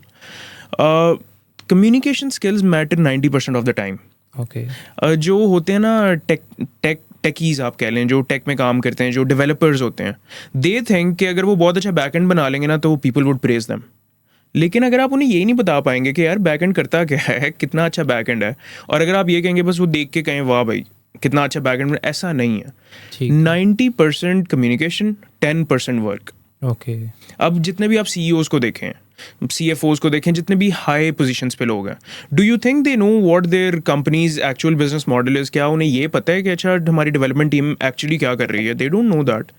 Communication skills matter 90% of the time. Okay जो होते हैं ना टेकीज आप कह लें, जो टेक में काम करते हैं, जो डेवलपर्स होते हैं, दे थिंक कि अगर वो बहुत अच्छा बैकएंड बना लेंगे ना तो पीपल वुड प्रेज देम। लेकिन अगर आप उन्हें यही नहीं बता पाएंगे कि यार बैकएंड करता क्या है, कितना अच्छा बैकएंड है, और अगर आप ये कहेंगे बस वो देख के कहें वाह भाई कितना अच्छा बैकएंड, ऐसा नहीं है। 90% कम्युनिकेशन, 10% वर्क। ओके अब जितने भी आप CEOs को देखें, CFOs को देखें, जितने भी हाई पोजीशंस पे लोग हैं, do you think they know what their companies actual business model is? क्या उन्हें ये पता है कि अच्छा हमारी डेवलपमेंट टीम एक्चुअली क्या कर रही है? They don't know that.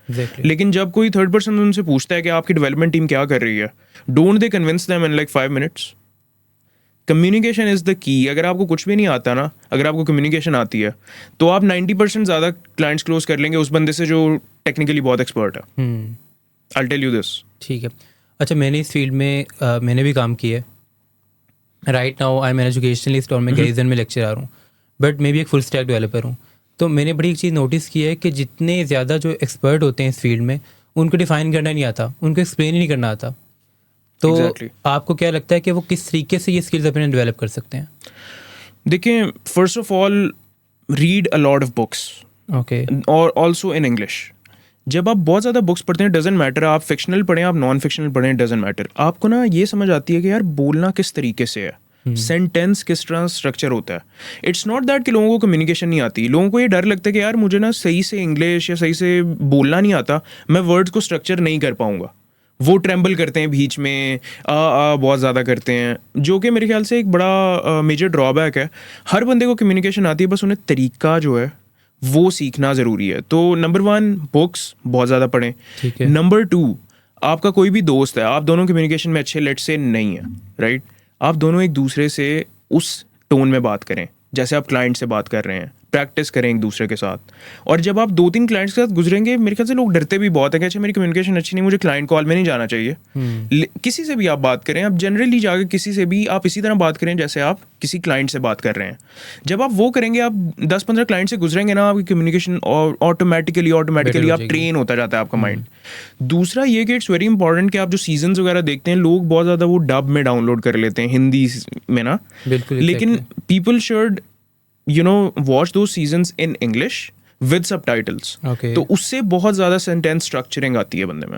लेकिन जब कोई थर्ड पर्सन उनसे पूछता है कि आपकी डेवलपमेंट टीम क्या कर रही है, don't they convince them in like 5 minutes? Communication is the key. अगर आपको कुछ भी नहीं आता ना, अगर आपको कम्युनिकेशन आती है तो आप 90% ज़्यादा क्लाइंट्स क्लोज कर लेंगे उस बंदे से जो टेक्निकली बहुत एक्सपर्ट है। I tell you this. ठीक है। अच्छा, मैंने इस फील्ड में मैंने भी काम किया है। Right now I am an educationalist और मैं कैरियर में लेक्चर आ रहा हूँ, बट मैं भी एक फुल स्टैक डेवलपर हूँ। तो मैंने बड़ी एक चीज़ नोटिस की है कि जितने ज़्यादा जो एक्सपर्ट होते हैं इस फील्ड में, उनको डिफ़ाइन करना नहीं आता, उनको एक्सप्लेन ही नहीं करना आता। तो आपको क्या लगता है कि वो किस तरीके से ये स्किल्स अपने डेवलप कर सकते हैं? देखिए, first of all read a lot of books, okay, और ऑल्सो इन इंग्लिश। जब आप बहुत ज़्यादा बुक्स पढ़ते हैं, डजेंट मैटर आप फिक्शनल पढ़ें, आप नॉन फिक्शनल पढ़ें, डजेंट मैटर, आपको ना ये समझ आती है कि यार बोलना किस तरीके से है, सेंटेंस किस तरह स्ट्रक्चर होता है। इट्स नॉट दैट कि लोगों को कम्युनिकेशन नहीं आती, लोगों को ये डर लगता है कि यार मुझे ना सही से इंग्लिश या सही से बोलना नहीं आता, मैं वर्ड्स को स्ट्रक्चर नहीं कर पाऊंगा। वो ट्रेम्बल करते हैं बीच में, बहुत ज़्यादा करते हैं, जो कि मेरे ख्याल से एक बड़ा मेजर ड्रॉबैक है। हर बंदे को कम्युनिकेशन आती है, बस उन्हें तरीका जो है वो सीखना ज़रूरी है। तो नंबर 1 बुक्स बहुत ज़्यादा पढ़ें। नंबर 2, आपका कोई भी दोस्त है, आप दोनों कम्युनिकेशन में अच्छे लेट से नहीं है, राइट, आप दोनों एक दूसरे से उस टोन में बात करें जैसे आप क्लाइंट से बात कर रहे हैं, प्रैक्टिस करें एक दूसरे के साथ। और जब आप 2-3 क्लाइंट्स के साथ गुजरेंगे, मेरे ख्याल से लोग डरते भी बहुत है कि अच्छा मेरी कम्युनिकेशन अच्छी नहीं, मुझे क्लाइंट कॉल में नहीं जाना चाहिए। किसी से भी आप बात करें, आप जनरली जाकर किसी से भी आप इसी तरह बात करें जैसे आप किसी क्लाइंट से बात कर रहे हैं। जब आप वो करेंगे, आप 10-15 क्लाइंट से गुजरेंगे ना, आपकी कम्युनिकेशन ऑटोमेटिकली आप ट्रेन होता जाता है आपका माइंड। दूसरा ये कि इट्स वेरी इंपॉर्टेंट कि आप जो सीजन्स वगैरह देखते हैं, लोग बहुत ज़्यादा वो डब में डाउनलोड कर लेते हैं हिंदी में ना, लेकिन people should watch those seasons in English with subtitles. तो उससे बहुत ज़्यादा सेंटेंस स्ट्रक्चरिंग आती है बंदे में।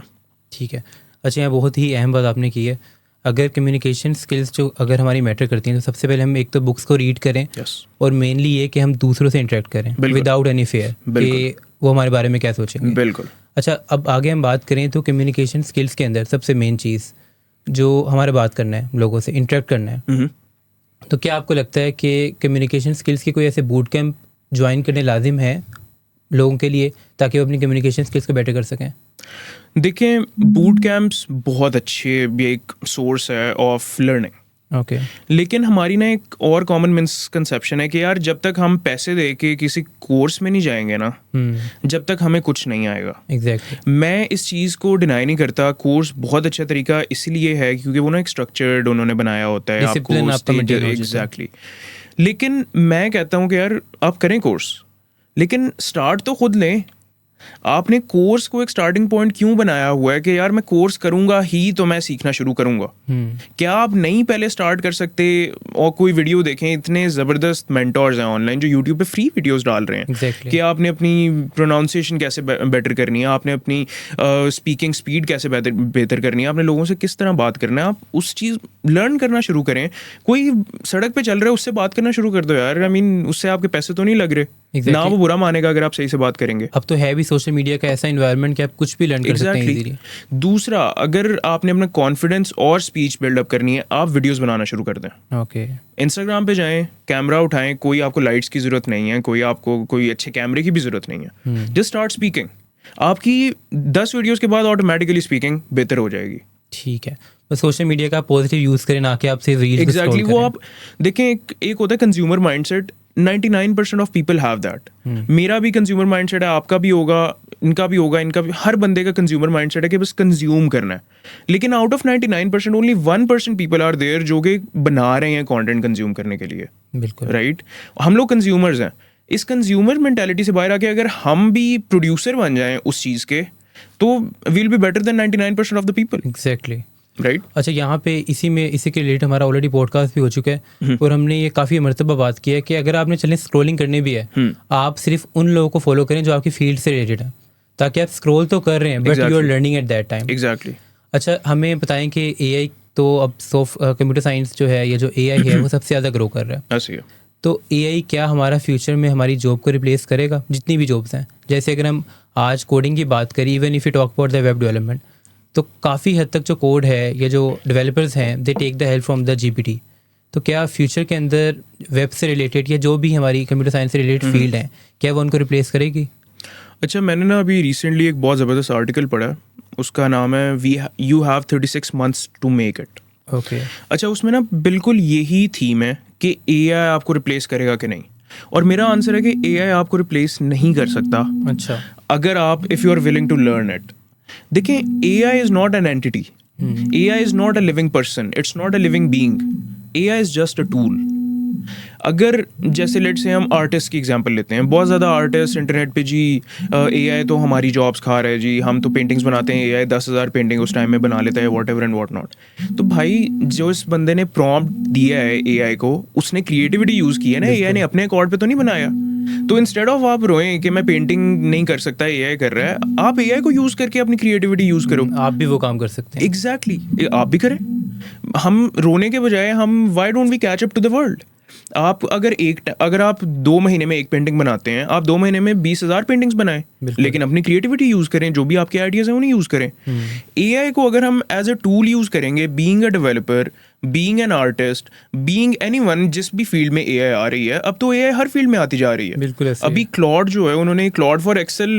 ठीक है। अच्छा, यहाँ बहुत ही अहम बात आपने की है। अगर कम्युनिकेशन स्किल्स जो अगर हमारी मैटर करती हैं, तो सबसे पहले हम एक तो बुक्स को रीड करें, और मेनली ये कि हम दूसरों से इंटरेक्ट करें विदाउट एनी फेयर कि वो हमारे बारे में क्या सोचेंगे। बिल्कुल। अच्छा, अब आगे हम बात करें तो कम्युनिकेशन स्किल्स के अंदर सबसे मेन चीज़ जो हमारे बात करना है, लोगों से इंटरेक्ट करना है, तो क्या आपको लगता है कि कम्युनिकेशन स्किल्स के कोई ऐसे बूट कैंप ज्वाइन करने लाजिम है लोगों के लिए ताकि वो अपनी कम्युनिकेशन स्किल्स को बेटर कर सकें? देखें, बूट कैंप्स बहुत अच्छे एक सोर्स है ऑफ लर्निंग। ओके। लेकिन हमारी ना एक और कॉमन मिसकंसेप्शन है कि यार जब तक हम पैसे दे के किसी कोर्स में नहीं जाएंगे ना, जब तक हमें कुछ नहीं आएगा। एग्जैक्टली। मैं इस चीज़ को डिनाई नहीं करता। कोर्स बहुत अच्छा तरीका इसलिए है क्योंकि वो ना एक स्ट्रक्चर्ड उन्होंने बनाया होता है, आपको एग्जैक्टली। लेकिन मैं कहता हूँ कि यार आप करें कोर्स, लेकिन स्टार्ट तो खुद लें। आपने कोर्स को एक स्टार्टिंग पॉइंट क्यों बनाया हुआ है कि यार मैं कोर्स करूंगा ही तो मैं सीखना शुरू करूंगा? क्या आप नहीं पहले स्टार्ट कर सकते और कोई वीडियो देखें? इतने ज़बरदस्त मेंटर्स हैं ऑनलाइन जो यूट्यूब पे फ्री वीडियोस डाल रहे हैं कि आपने अपनी प्रोनाउंसिएशन कैसे बेटर करनी है, आपने अपनी स्पीकिंग स्पीड कैसे बेहतर करनी है, आपने लोगों से किस तरह बात करना है। आप उस चीज़ लर्न करना शुरू करें। कोई सड़क पे चल रहा है, उससे बात करना शुरू कर दो यार। आई मीन उससे आपके पैसे तो नहीं लग रहे ना, वो बुरा मानेगा अगर आप सही से बात करेंगे। अब तो है भी सोशल मीडिया का ऐसा एनवायरनमेंट कि आप कुछ भी लर्न कर सकते हैं इजीली। दूसरा, अगर आपने अपना कॉन्फिडेंस और स्पीच बिल्डअप करनी है, आप वीडियोस बनाना शुरू कर दें। ओके। इंस्टाग्राम पे जाएं, कैमरा उठाएं, कोई आपको लाइट्स की जरूरत नहीं है, कोई आपको कोई अच्छे कैमरे की भी जरूरत नहीं है। Just start speaking. आपकी 10 वीडियोस के बाद ऑटोमेटिकली स्पीकिंग बेहतर हो जाएगी। ठीक है। तो सोशल मीडिया का पॉजिटिव यूज करें, ना कि आप सिर्फ रील्स स्क्रॉल करें। एग्जैक्टली। वो आप देखें, एक होता है consumer mindset. 99% of people have that. मेरा भी कंज्यूमर माइंडसेट है, आपका भी होगा, इनका भी होगा, इनका भी। हर बंदे का कंज्यूमर माइंडसेट है कि बस कंज्यूम करना है। लेकिन but out 99% only 1% people are there जो कि बना रहे हैं कंटेंट कंज्यूम करने के लिए। बिल्कुल राइट। हम लोग कंज्यूमर्स हैं। इस कंज्यूमर मेंटालिटी से बाहर आके अगर हम भी प्रोड्यूसर बन जाएं उस चीज़ के, तो will be better than 99% of the people. Exactly. Right. अच्छा, यहाँ पे इसी के रिलेटेड हमारा ऑलरेडी पॉडकास्ट भी हो चुका है और हमने ये काफ़ी मरतबा बात की है कि अगर आपने चलें स्क्रॉलिंग करनी भी है, आप सिर्फ उन लोगों को फॉलो करें जो आपकी फील्ड से रिलेटेड है, ताकि आप स्क्रॉल तो कर रहे हैं but you are learning at that time. Exactly. अच्छा, हमें बताएं कि एआई तो अब कंप्यूटर साइंस जो है, ये जो एआई है वो सबसे ज़्यादा ग्रो कर रहा है। ऐसे ही है। तो एआई क्या हमारा फ्यूचर में हमारी जॉब को रिप्लेस करेगा? जितनी भी जॉब्स हैं, जैसे अगर हम आज कोडिंग की बात करें, even if you talk about the web development, तो काफ़ी हद तक जो कोड है या जो डेवलपर्स हैं, they take the help from the GPT. तो क्या फ्यूचर के अंदर वेब से रिलेटेड या जो भी हमारी कंप्यूटर साइंस से रिलेटेड फील्ड है, क्या वो उनको रिप्लेस करेगी? अच्छा, मैंने ना अभी रिसेंटली एक बहुत ज़बरदस्त आर्टिकल पढ़ा, उसका नाम है you have 36 months to make it. Okay. अच्छा, उसमें ना बिल्कुल यही थीम है कि एआई आपको रिप्लेस करेगा कि नहीं, और मेरा आंसर है कि एआई आपको रिप्लेस नहीं कर सकता। अच्छा। अगर आप if you are willing to learn it. देखिए, AI is not an entity, AI is not a living person, it's not a living being, AI is just a tool. अगर जैसे लेट से हम आर्टिस्ट की एग्जांपल लेते हैं, बहुत ज़्यादा आर्टिस्ट इंटरनेट पे जी एआई तो हमारी जॉब्स खा रहा है जी, हम तो पेंटिंग्स बनाते हैं, एआई 10,000 पेंटिंग उस टाइम में बना लेता है, what ever and what not. तो भाई, जो इस बंदे ने प्रॉम्प्ट दिया है एआई को, उसने क्रिएटिविटी यूज़ की है ना, एआई ने अपने अकॉर्ड पे तो नहीं बनाया। तो इंस्टेड ऑफ आप रोएं कि मैं पेंटिंग नहीं कर सकता, एआई कर रहा है, आप एआई को यूज़ करके अपनी क्रिएटिविटी यूज़ करो। आप भी वो काम कर सकते हैं। एग्जैक्टली, आप भी करें। हम रोने के बजाय हम why don't we catch up to the world. आप अगर आप 2 महीने में एक पेंटिंग बनाते हैं, आप 2 महीने में 20,000 पेंटिंग्स बनाएं, लेकिन अपनी क्रिएटिविटी यूज करें, जो भी आपके आइडियाज हैं उन्हें यूज करें। एआई को अगर हम एज अ टूल यूज करेंगे, being a developer, being an artist, being anyone, जिस भी फील्ड में एआई आ रही है, अब तो एआई हर फील्ड में आती जा रही है। बिल्कुल ऐसे अभी क्लॉड जो है, उन्होंने क्लॉड फॉर एक्सेल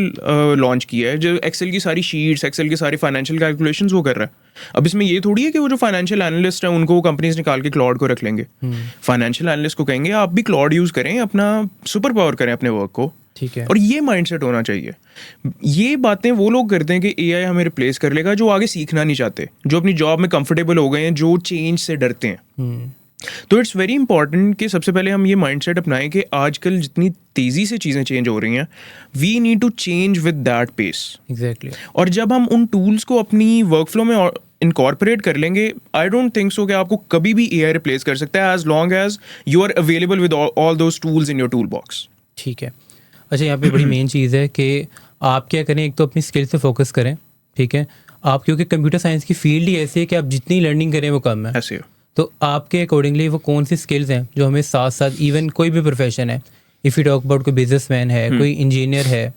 लॉन्च किया है, जो एक्सेल की सारी शीट्स, एक्सेल के सारे फाइनेंशियल कैलकुलेशंस वो कर रहा है। अब इसमें ये थोड़ी है कि वो जो फाइनेंशियल एनालिस्ट है उनको कंपनीज निकाल के क्लॉड को रख लेंगे। फाइनेंशियल एनालिस्ट को कहेंगे आप भी क्लॉड यूज करें, अपना सुपर पावर करें अपने वर्क को। ठीक है। और ये माइंडसेट होना चाहिए। ये बातें वो लोग करते हैं कि एआई हमें रिप्लेस कर लेगा जो आगे सीखना नहीं चाहते, जो अपनी जॉब में कंफर्टेबल हो गए हैं, जो चेंज से डरते हैं। तो इट्स वेरी इंपॉर्टेंट कि सबसे पहले हम ये माइंडसेट अपनाएं कि आजकल जितनी तेज़ी से चीज़ें चेंज हो रही हैं, we need to change with that pace. Exactly. और जब हम उन टूल्स को अपनी वर्कफ्लो में इनकॉर्पोरेट कर लेंगे, आई डोंट थिंक सो कि आपको कभी भी एआई रिप्लेस कर सकता है, as long as you are available with all those tools in your tool box. ठीक है। अच्छा, यहाँ पे बड़ी मेन चीज़ है कि आप क्या करें, एक तो अपनी स्किल पे फोकस करें। ठीक है। आप क्योंकि कंप्यूटर साइंस की फील्ड ही ऐसी है कि आप जितनी लर्निंग करें वो कम है। ऐसे तो आपके अकॉर्डिंगली वो कौन सी स्किल्स हैं जो हमें साथ साथ, इवन कोई भी प्रोफेशन है, इफ़ यू टॉक अबाउट कोई बिजनेसमैन है, कोई इंजीनियर है,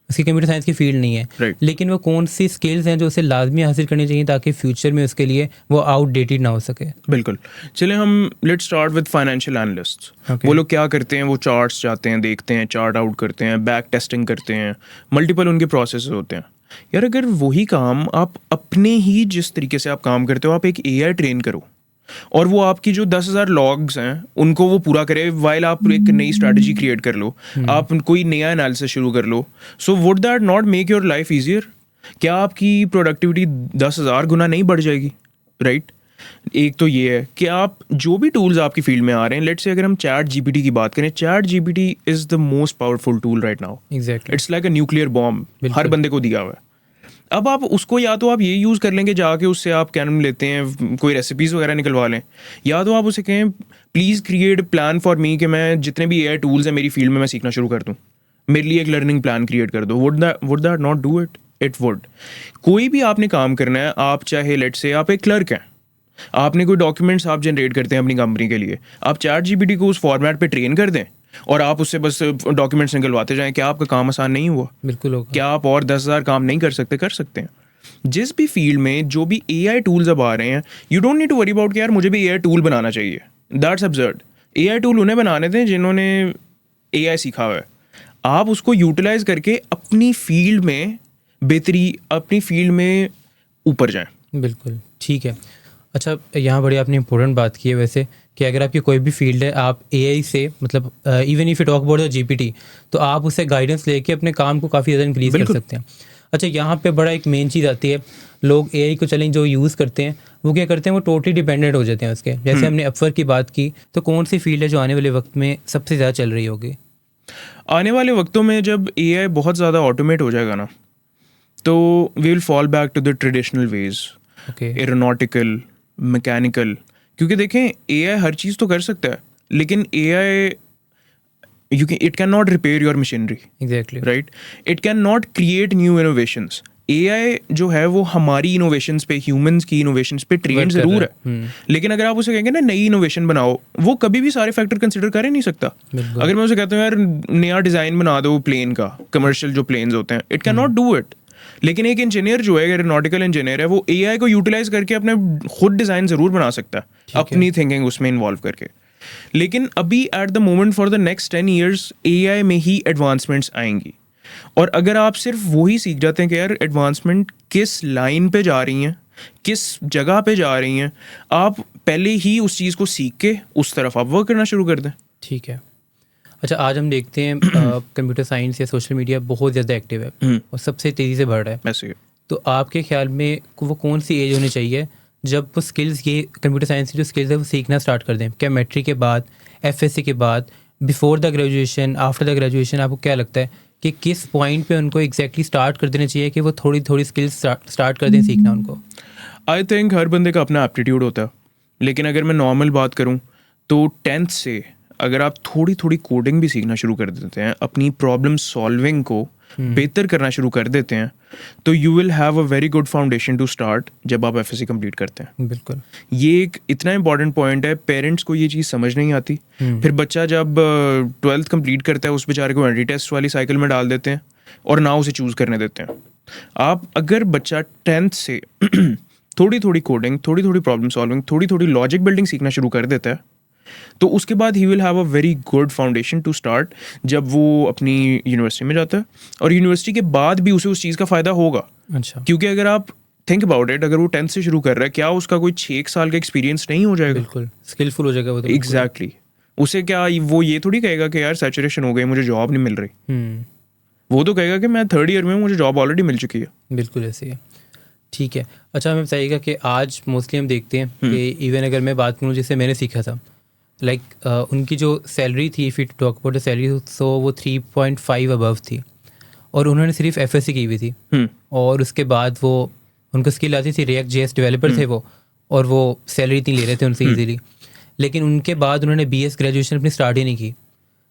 उसकी कंप्यूटर साइंस की फील्ड नहीं है, लेकिन वो कौन सी स्किल्स हैं जो उसे लाजमी हासिल करनी चाहिए ताकि फ्यूचर में उसके लिए वो आउटडेटेड ना हो सके? बिल्कुल। चले हम let's start with financial analyst. वो लोग क्या करते हैं, वो चार्ट्स जाते हैं, देखते हैं, चार्ट आउट करते हैं, बैक टेस्टिंग करते हैं, मल्टीपल उनके प्रोसेस होते हैं। यार, अगर वही काम आप अपने ही जिस तरीके से आप काम करते हो, आप एक एआई ट्रेन करो और वो आपकी जो 10,000 लॉग्स हैं उनको वो पूरा करे, वाइल आप एक नई स्ट्रैटेजी क्रिएट कर लो, आप कोई नया एनालिसिस शुरू कर लो। So would that not make your life easier? क्या आपकी प्रोडक्टिविटी 10,000 गुना नहीं बढ़ जाएगी? राइट। एक तो ये है कि आप जो भी टूल्स आपकी फील्ड में आ रहे हैं, लेट्स से अगर हम चैट जीपीटी की बात करें, ChatGPT is the most powerful tool right now. Exactly. It's like a nuclear bomb, हर बंदे को दिया हुआ है। अब आप उसको या तो आप ये यूज़ कर लेंगे, जाके उससे आप क्या नाम लेते हैं, कोई रेसिपीज़ वगैरह निकलवा लें, या तो आप उसे कहें please create plan for me कि मैं जितने भी एआई टूल्स हैं मेरी फील्ड में मैं सीखना शुरू कर दूँ, मेरे लिए एक लर्निंग प्लान क्रिएट कर दो। Would that not do it? It would. कोई भी आपने काम करना है, आप चाहे लेट से आप एक क्लर्क हैं, आपने कोई डॉक्यूमेंट्स आप जनरेट करते हैं अपनी कंपनी के लिए, आप चैट जीपीटी को उस फॉर्मेट पे ट्रेन कर दें और आप उससे बस डॉक्यूमेंट्स निकलवाते जाएं। क्या आपका काम आसान नहीं हुआ? बिल्कुल होगा। क्या आप और 10,000 काम नहीं कर सकते? कर सकते हैं। जिस भी फील्ड में जो भी एआई टूल्स अब आ रहे हैं, you don't need to worry about कि यार मुझे भी एआई टूल बनाना चाहिए। That's absurd. एआई टूल उन्हें बनाने दें जिन्होंने एआई सीखा हुआ है। आप उसको यूटिलाइज करके अपनी फील्ड में बेहतरी, अपनी फील्ड में ऊपर जाएं। बिल्कुल ठीक है। अच्छा, यहाँ बड़ी आपने इंपॉर्टेंट बात की है वैसे कि अगर आपकी कोई भी फील्ड है, आप एआई से मतलब even if you talk about the GPT, तो आप उससे गाइडेंस लेके अपने काम को काफ़ी ज़्यादा इंक्रीज कर सकते हैं। अच्छा, यहाँ पे बड़ा एक मेन चीज़ आती है, लोग एआई को चलें जो यूज़ करते हैं वो क्या करते हैं, वो टोटली डिपेंडेंट हो जाते हैं उसके। जैसे हमने अपवर्क की बात की, तो कौन सी फील्ड है जो आने वाले वक्त में सबसे ज़्यादा चल रही होगी? आने वाले वक्तों में जब एआई बहुत ज़्यादा ऑटोमेट हो जाएगा ना, तो we will fall back to the traditional ways. Aeronautical, mechanical, क्योंकि देखें AI हर चीज़ तो कर सकता है, लेकिन AI it cannot repair your machinery. Exactly. Right? It cannot create new innovations. AI जो है वो हमारी इनोवेशंस पे, ह्यूमंस की इनोवेशंस पे ट्रेन जरूर है, लेकिन अगर आप उसे कहेंगे ना नई इनोवेशन बनाओ, वो कभी भी सारे फैक्टर कंसिडर कर ही नहीं सकता. अगर मैं उसे कहता हूँ यार नया डिज़ाइन बना दो प्लेन का, कमर्शियल जो प्लेन्स होते हैं, it can not do it. लेकिन एक इंजीनियर जो है, एरोनॉटिकल इंजीनियर है, वो AI को यूटिलाइज करके अपने खुद डिज़ाइन ज़रूर बना सकता है, अपनी थिंकिंग उसमें इन्वॉल्व करके. लेकिन अभी at the moment for the next 10 years AI में ही एडवांसमेंट्स आएंगी. और अगर आप सिर्फ वही सीख जाते हैं कि यार एडवांसमेंट किस लाइन पे जा रही हैं, किस जगह पे जा रही हैं, आप पहले ही उस चीज़ को सीख के उस तरफ आप वर्क करना शुरू कर दें. ठीक है. अच्छा, आज हम देखते हैं कंप्यूटर साइंस या सोशल मीडिया बहुत ज़्यादा एक्टिव है और सबसे तेज़ी से बढ़ रहा है. ऐसे तो आपके ख्याल में वो कौन सी एज होनी चाहिए जब वो स्किल्स, ये कंप्यूटर साइंस की जो स्किल्स है वो सीखना स्टार्ट कर दें? क्या मैट्रिक के बाद, FSC के बाद, before the graduation, after the graduation? आपको क्या लगता है कि किस पॉइंट पे उनको एग्जैक्टली स्टार्ट कर देना चाहिए कि वो थोड़ी थोड़ी स्किल्स स्टार्ट कर दें सीखना उनको? आई थिंक हर बंदे का अपना एप्टीट्यूड होता है, लेकिन अगर मैं नॉर्मल बात करूँ तो 10th से अगर आप थोड़ी थोड़ी कोडिंग भी सीखना शुरू कर देते हैं, अपनी प्रॉब्लम सॉल्विंग को बेहतर करना शुरू कर देते हैं, तो you will have a very good foundation to start जब आप FSC कंप्लीट करते हैं. बिल्कुल. ये एक इतना इंपॉर्टेंट पॉइंट है, पेरेंट्स को ये चीज़ समझ नहीं आती. फिर बच्चा जब 12th कंप्लीट करता है, उस बेचारे को एंट्री टेस्ट वाली साइकिल में डाल देते हैं और ना उसे चूज़ करने देते हैं. आप अगर बच्चा 10th से थोड़ी थोड़ी कोडिंग, थोड़ी थोड़ी प्रॉब्लम सॉल्विंग, थोड़ी थोड़ी लॉजिक बिल्डिंग सीखना शुरू कर देता है, तो उसके बाद he will have a very good foundation to start जब वो अपनी यूनिवर्सिटी में जाता है. और यूनिवर्सिटी के बाद भी उसे उस चीज़ का फ़ायदा होगा. अच्छा. क्योंकि अगर आप थिंक अबाउट इट, अगर वो 10th से शुरू कर रहा है, क्या उसका कोई 6 साल का एक्सपीरियंस नहीं हो जाएगा? बिल्कुल स्किलफुल हो जाएगा वो तो. एग्जैक्टली. उसे क्या वो ये थोड़ी कहेगा कि यार सैचुरेशन हो गई, मुझे जॉब नहीं मिल रही. वो तो कहेगा कि मैं 3rd ईयर में हूँ, मुझे जॉब ऑलरेडी मिल चुकी है. बिल्कुल ऐसे है. ठीक है. अच्छा, हमें बताइएगा कि आज मोस्टली हम देखते हैं कि इवन अगर मैं बात करूँ जिससे मैंने सीखा था, उनकी जो सैलरी थी, if you talk about the salary, so वो 3.5 अबव थी और उन्होंने सिर्फ FSC की हुई थी. और उसके बाद वो उनको स्किल आती थी, React.js डेवलपर थे वो, और वो सैलरी इतनी ले रहे थे उनसे ईजीली. लेकिन उनके बाद उन्होंने BS ग्रेजुएशन अपनी स्टार्ट ही नहीं की.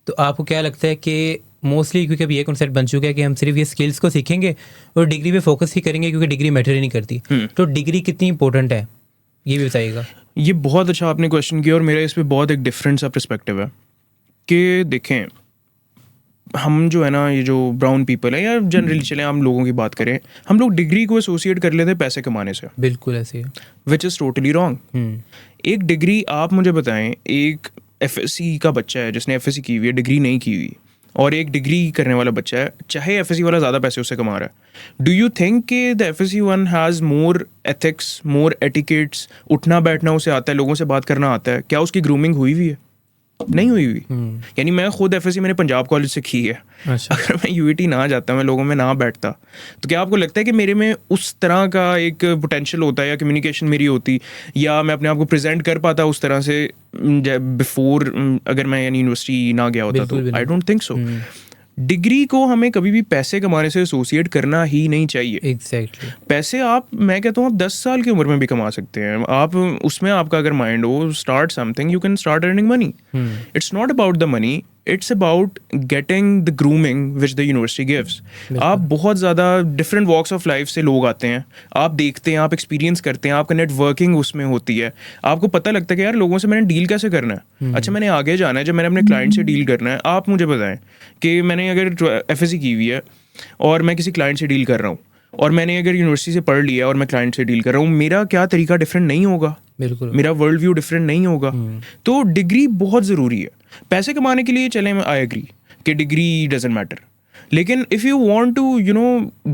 तो आपको क्या लगता है कि मोस्टली, क्योंकि अभी ये कॉन्सेप्ट बन चुका है कि हम सिर्फ ये स्किल्स को सीखेंगे और डिग्री पे फोकस ही करेंगे क्योंकि डिग्री मैटर ही नहीं करती, तो डिग्री कितनी इंपॉर्टेंट है ये भी बताइएगा. ये बहुत अच्छा आपने क्वेश्चन किया और मेरा इस पर बहुत एक डिफरेंट सा पर्सपेक्टिव है कि देखें, हम जो है ना, ये जो ब्राउन पीपल है या जनरली चले हम लोगों की बात करें, हम लोग डिग्री को एसोसिएट कर लेते हैं पैसे कमाने से. बिल्कुल ऐसे है. Which is totally wrong. एक डिग्री, आप मुझे बताएं, एक FSC का बच्चा है जिसने FSC की हुई है, डिग्री नहीं की हुई, और एक डिग्री करने वाला बच्चा है, चाहे FSC वाला ज़्यादा पैसे उससे कमा रहा है, डू यू थिंक कि the FSC one has more ethics, more etiquettes, उठना बैठना उसे आता है, लोगों से बात करना आता है? क्या उसकी ग्रूमिंग हुई हुई है? नहीं हुई हुई. यानी मैं खुद FSC मैंने पंजाब कॉलेज से की है. अच्छा. अगर मैं UAT ना जाता, मैं लोगों में ना बैठता, तो क्या आपको लगता है कि मेरे में उस तरह का एक पोटेंशियल होता है या कम्युनिकेशन मेरी होती, या मैं अपने आप को प्रेजेंट कर पाता उस तरह से बिफोर, अगर मैं यानी यूनिवर्सिटी ना गया होता? तो I don't think so. Degree को हमें कभी भी पैसे कमाने से एसोसिएट करना ही नहीं चाहिए. एग्जैक्टली. पैसे आप, मैं कहता हूँ, आप 10 साल की उम्र में भी कमा सकते हैं. आप उसमें आपका अगर माइंड हो, start something, you can start earning money. It's not about the money, it's about getting the grooming which the university gives. आप बहुत ज़्यादा डिफरेंट वॉक्स ऑफ लाइफ से लोग आते हैं, आप देखते हैं, आप एक्सपीरियंस करते हैं, आपका नेटवर्किंग उसमें होती है, आपको पता लगता है कि यार लोगों से मैंने डील कैसे करना है. अच्छा, मैंने आगे जाना है, जब मैंने अपने क्लाइंट से डील करना है, आप मुझे बताएं कि मैंने अगर FSC की हुई है और मैं किसी क्लाइंट से डील कर रहा हूँ, और मैंने अगर यूनिवर्सिटी से पढ़ लिया और मैं क्लाइंट से डील कर रहा हूँ, मेरा क्या तरीका डिफरेंट नहीं होगा? बिल्कुल. मेरा वर्ल्ड व्यू डिफरेंट नहीं होगा. तो डिग्री बहुत ज़रूरी है पैसे कमाने के लिए. चले, आई एग्री कि डिग्री डजंट मैटर, लेकिन if you want to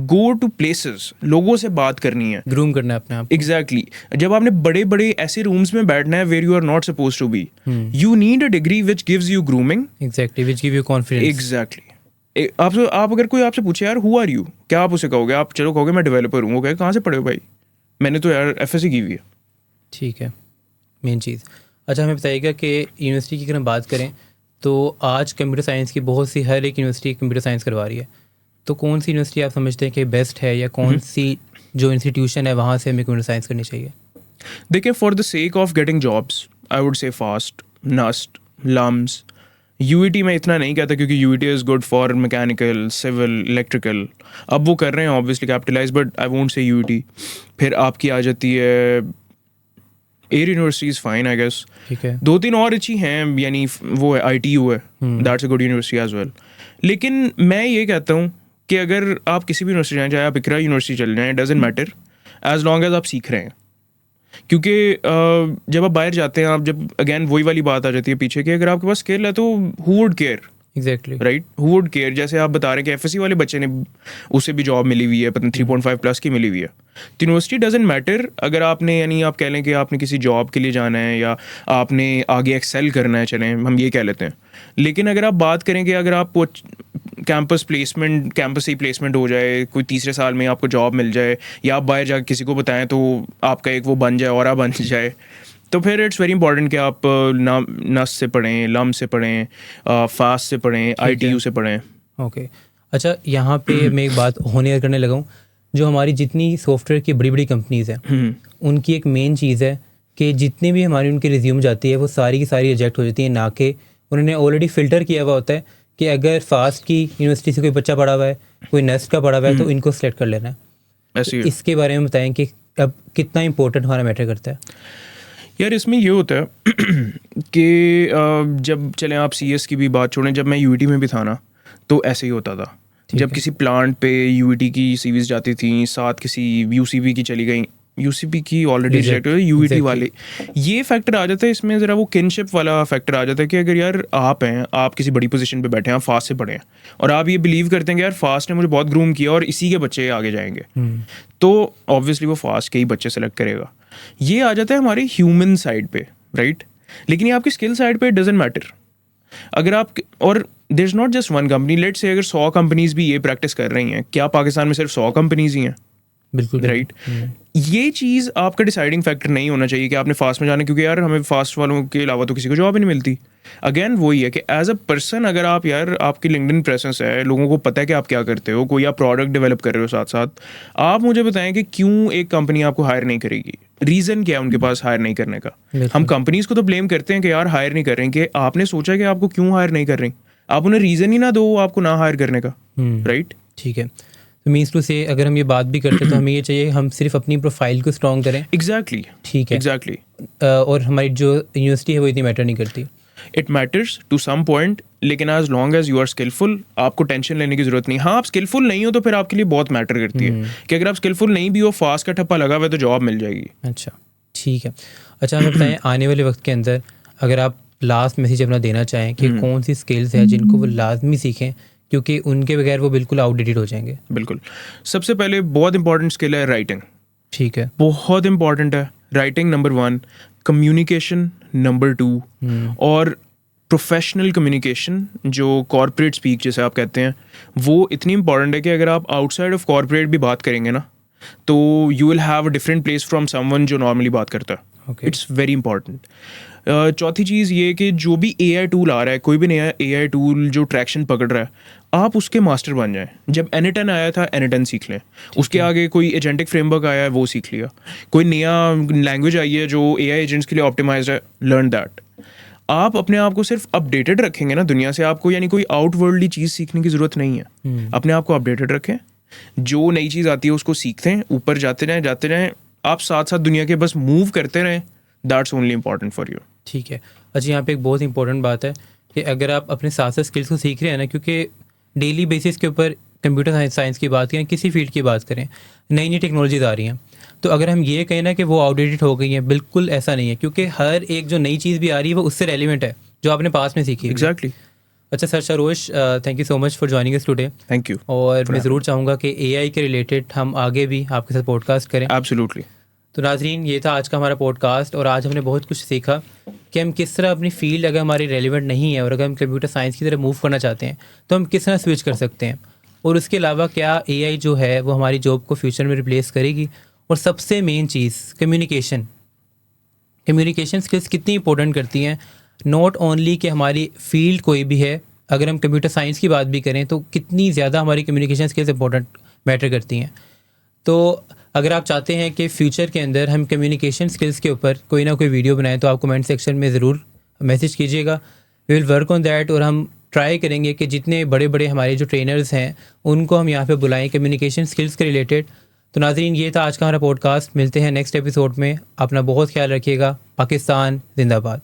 go to places, लोगों से बात करनी है, ग्रूम करना है अपने आप. एग्जैक्टली. जब आपने बड़े बड़े ऐसे रूम्स में बैठना है where you are not suppose to be, you need a degree which gives you grooming. Exactly. Which give you confidence. Exactly. आप अगर कोई आपसे पूछे यार हु आर यू, क्या आप उसे कहोगे? आप चलो कहोगे मैं डेवलपर हूँ. वो कहे कहाँ से पढ़े हो भाई? मैंने तो यार FSC की हुई है. ठीक है, मेन चीज़. अच्छा, हमें बताइएगा कि यूनिवर्सिटी की अगर हम बात करें तो आज कंप्यूटर साइंस की बहुत सी, हर एक यूनिवर्सिटी कंप्यूटर साइंस करवा रही है, तो कौन सी यूनिवर्सिटी आप समझते हैं कि बेस्ट है, या कौन सी जो इंस्टीट्यूशन है वहाँ से हमें कंप्यूटर साइंस करनी चाहिए? देखिए, for the sake of getting jobs I would say FAST, NUST, LUMS, UET में इतना नहीं कहता क्योंकि UET is good for mechanical, civil, electrical. अब वो कर रहे हैं obviously capitalise, but I won't say UET. फिर आपकी आ जाती है Air University is fine I guess. ठीक है. 2-3 और अच्छी हैं, यानी वो है ITU है, that's a good university as well. लेकिन मैं ये कहता हूँ कि अगर आप किसी भी यूनिवर्सिटी जाएँ, चाहे आप इकरा यूनिवर्सिटी चल जाएँ, doesn't matter as long as आप सीख रहे हैं. क्योंकि जब आप बाहर जाते हैं, आप जब अगेन वही वाली बात आ जाती है पीछे कि अगर आपके पास स्किल है तो who would care, exactly right, who would care. जैसे आप बता रहे हैं कि FSC वाले बच्चे ने, उसे भी जॉब मिली हुई है, पता नहीं 3.5 प्लस की मिली हुई है. तो यूनिवर्सिटी डजेंट मैटर. अगर आपने, यानी आप कह लें कि आपने किसी जॉब के लिए जाना है या आपने आगे एक्सेल करना है, चलें हम ये कह लेते हैं. लेकिन अगर आप बात करें कि अगर आपको कैंपस से ही प्लेसमेंट हो जाए, कोई तीसरे साल में आपको जॉब मिल जाए, या आप बाहर जाकर किसी को बताएं तो आपका एक वो बन जाए, और बन जाए, तो फिर इट्स वेरी इंपॉर्टेंट कि आप नस से पढ़ें, लम से पढ़ें, फास्ट से पढ़ें, ITU से पढ़ें. ओके. अच्छा, यहाँ पे मैं एक बात होने करने लगा हूँ. जो हमारी जितनी सॉफ्टवेयर की बड़ी बड़ी कंपनीज़ हैं, उनकी एक मेन चीज़ है कि जितने भी हमारी उनकी रिज्यूम जाती है वो सारी की सारी रिजेक्ट हो जाती है, ना कि उन्होंने ऑलरेडी फ़िल्टर किया हुआ होता है कि अगर फास्ट की यूनिवर्सिटी से कोई बच्चा पढ़ा हुआ है, कोई नेस्ट का पढ़ा हुआ है, तो इनको सेलेक्ट कर लेना है. ऐसे ही तो इसके बारे में बताएं कि अब कितना इंपॉर्टेंट हमारा मैटर करता है. यार, इसमें ये होता है कि जब चलें आप CS की भी बात छोड़ें, जब मैं UET में भी था ना, तो ऐसे ही होता था. जब किसी प्लांट पे UET की CVs जाती थी, साथ किसी UCB की चली गई, UCB की ऑलरेडी रिजेक्ट हो, UET वाले, ये फैक्टर आ जाता है इसमें. ज़रा वो किनशिप वाला फैक्टर आ जाता है कि अगर यार आप हैं, आप किसी बड़ी पोजीशन पे बैठे हैं, आप फास्ट से पढ़े हैं, और आप ये बिलीव करते हैं कि यार फास्ट ने मुझे बहुत ग्रूम किया और इसी के बच्चे आगे जाएंगे, तो ऑब्वियसली वो फास्ट के ही बच्चे सेलेक्ट करेगा. ये आ जाता है हमारे ह्यूमन साइड पे, राइट. लेकिन ये आपकी स्किल साइड पे डजेंट मैटर. अगर आप, और there is not just one company, let's say अगर 100 कंपनीज भी ये प्रैक्टिस कर रही हैं, क्या पाकिस्तान में सिर्फ 100 कंपनीज ही हैं? बिल्कुल राइट. ये चीज़ आपका डिसाइडिंग फैक्टर नहीं होना चाहिए कि आपने फास्ट में जाना, क्योंकि यार हमें फास्ट वालों के अलावा तो किसी को जॉब ही नहीं मिलती. अगेन वही है कि एज अ पर्सन, अगर आप, यार आपकी लिंक्डइन प्रेजेंस है, लोगों को पता है कि आप क्या करते हो, कोई आप प्रोडक्ट डेवलप कर रहे हो साथ साथ, आप मुझे बताएं कि क्यों एक कंपनी आपको हायर नहीं करेगी. रीज़न क्या है उनके पास हायर नहीं करने का? हम कंपनीज को तो ब्लेम करते हैं कि यार हायर नहीं कर रहे हैं, कि आपने सोचा कि आपको क्यों हायर नहीं कर रही, आप उन्हें रीज़न ही ना दो आपको ना हायर करने का, राइट. ठीक है. तो मीन्स टू से अगर हम ये बात भी करते हैं तो हमें ये चाहिए हम सिर्फ अपनी प्रोफाइल को स्ट्रॉन्ग करें. एग्जैक्टली. ठीक है. एग्जैक्टली. और हमारी जो यूनिवर्सिटी है वो इतनी मैटर नहीं करती. It matters to some point, लेकिन as long as you are skilful, आपको टेंशन लेने की जरूरत नहीं. हाँ, आप स्किलफुल नहीं हो तो फिर आपके लिए बहुत मैटर करती है कि अगर आप स्किलफुल नहीं भी हो, फास्ट का ठप्पा लगा हुआ है, तो जॉब मिल जाएगी. अच्छा, ठीक है. अच्छा, हमें बताएं आने वाले वक्त के अंदर अगर आप लास्ट मैसेज अपना देना चाहें कि कौन सी स्किल्स हैं जिनको वो लाजमी सीखें, क्योंकि उनके बगैर वो बिल्कुल आउटडेटेड हो जाएंगे. बिल्कुल. सबसे पहले बहुत इंपॉर्टेंट स्किल है राइटिंग. ठीक है. बहुत इंपॉर्टेंट है राइटिंग, नंबर 1. Communication number 2. और प्रोफेशनल कम्युनिकेशन, जो कॉर्पोरेट स्पीक जैसे आप कहते हैं, वो इतनी इंपॉर्टेंट है कि अगर आप आउटसाइड ऑफ कॉर्पोरेट भी बात करेंगे ना, तो you will have a different place from someone जो नॉर्मली बात करता है. It's very important. चौथी चीज़ ये कि जो भी AI टूल आ रहा है, कोई भी नया AI टूल जो ट्रैक्शन पकड़ रहा है, आप उसके मास्टर बन जाएं. जब N10 आया था, N10 सीख लें. उसके आगे कोई एजेंटिक फ्रेमवर्क आया है, वो सीख लिया. कोई नया लैंग्वेज आई है जो AI एजेंट्स के लिए ऑप्टिमाइज है, लर्न दैट. आप अपने आप को सिर्फ अपडेटेड रखेंगे ना दुनिया से, आपको यानी कोई आउटवर्ल्डली चीज़ सीखने की ज़रूरत नहीं है. अपने आप को अपडेटेड रखें, जो नई चीज़ आती है उसको सीखते हैं, ऊपर जाते रहें. आप साथ साथ दुनिया के बस मूव करते रहें. That's only important for you. ठीक है. अच्छा, यहाँ पे एक बहुत इंपॉर्टेंट बात है कि अगर आप अपने साथ साथ स्किल्स को सीख रहे हैं ना, क्योंकि डेली बेसिस के ऊपर कंप्यूटर साइंस की बात करें, किसी फील्ड की बात करें, नई नई टेक्नोलॉजीज आ रही हैं. तो अगर हम ये कहें ना कि वो आउटडेटेड हो गई हैं, बिल्कुल ऐसा नहीं है, क्योंकि हर एक जो नई चीज़ भी आ रही है वो उससे रेलिवेंट है जो आपने पास में सीखी. एग्जैक्टली. अच्छा sir, Saroj, thank you so much for joining us today. Thank you. और मैं ज़रूर चाहूँगा कि AI के रिलेटेड हम आगे भी आपके साथ पॉडकास्ट करें. एब्सोल्युटली. तो नाजरीन, ये था आज का हमारा पॉडकास्ट, और आज हमने बहुत कुछ सीखा कि हम किस तरह अपनी फील्ड अगर हमारी रेलिवेंट नहीं है और अगर हम कंप्यूटर साइंस की तरफ मूव करना चाहते हैं तो हम किस तरह स्विच कर सकते हैं, और उसके अलावा क्या AI जो है वो हमारी जॉब को फ्यूचर में रिप्लेस करेगी. और सबसे मेन चीज़ कम्युनिकेशन स्किल्स कितनी इंपॉर्टेंट करती हैं. नॉट ओनली कि हमारी फील्ड कोई भी है, अगर हम कंप्यूटर साइंस की बात भी करें तो कितनी ज़्यादा हमारी कम्युनिकेशन स्किल्स इंपॉर्टेंट मैटर करती हैं. तो अगर आप चाहते हैं कि फ्यूचर के अंदर हम कम्युनिकेशन स्किल्स के ऊपर कोई ना कोई वीडियो बनाएं तो आप कमेंट सेक्शन में ज़रूर मैसेज कीजिएगा। We will work on that और हम ट्राई करेंगे कि जितने बड़े बड़े हमारे जो ट्रेनर्स हैं उनको हम यहाँ पे बुलाएं कम्युनिकेशन स्किल्स के रिलेटेड। तो नाज़रीन, ये था आज का हमारा पॉडकास्ट। मिलते हैं नेक्स्ट एपिसोड में। अपना बहुत ख्याल रखिएगा। पाकिस्तान जिंदाबाद।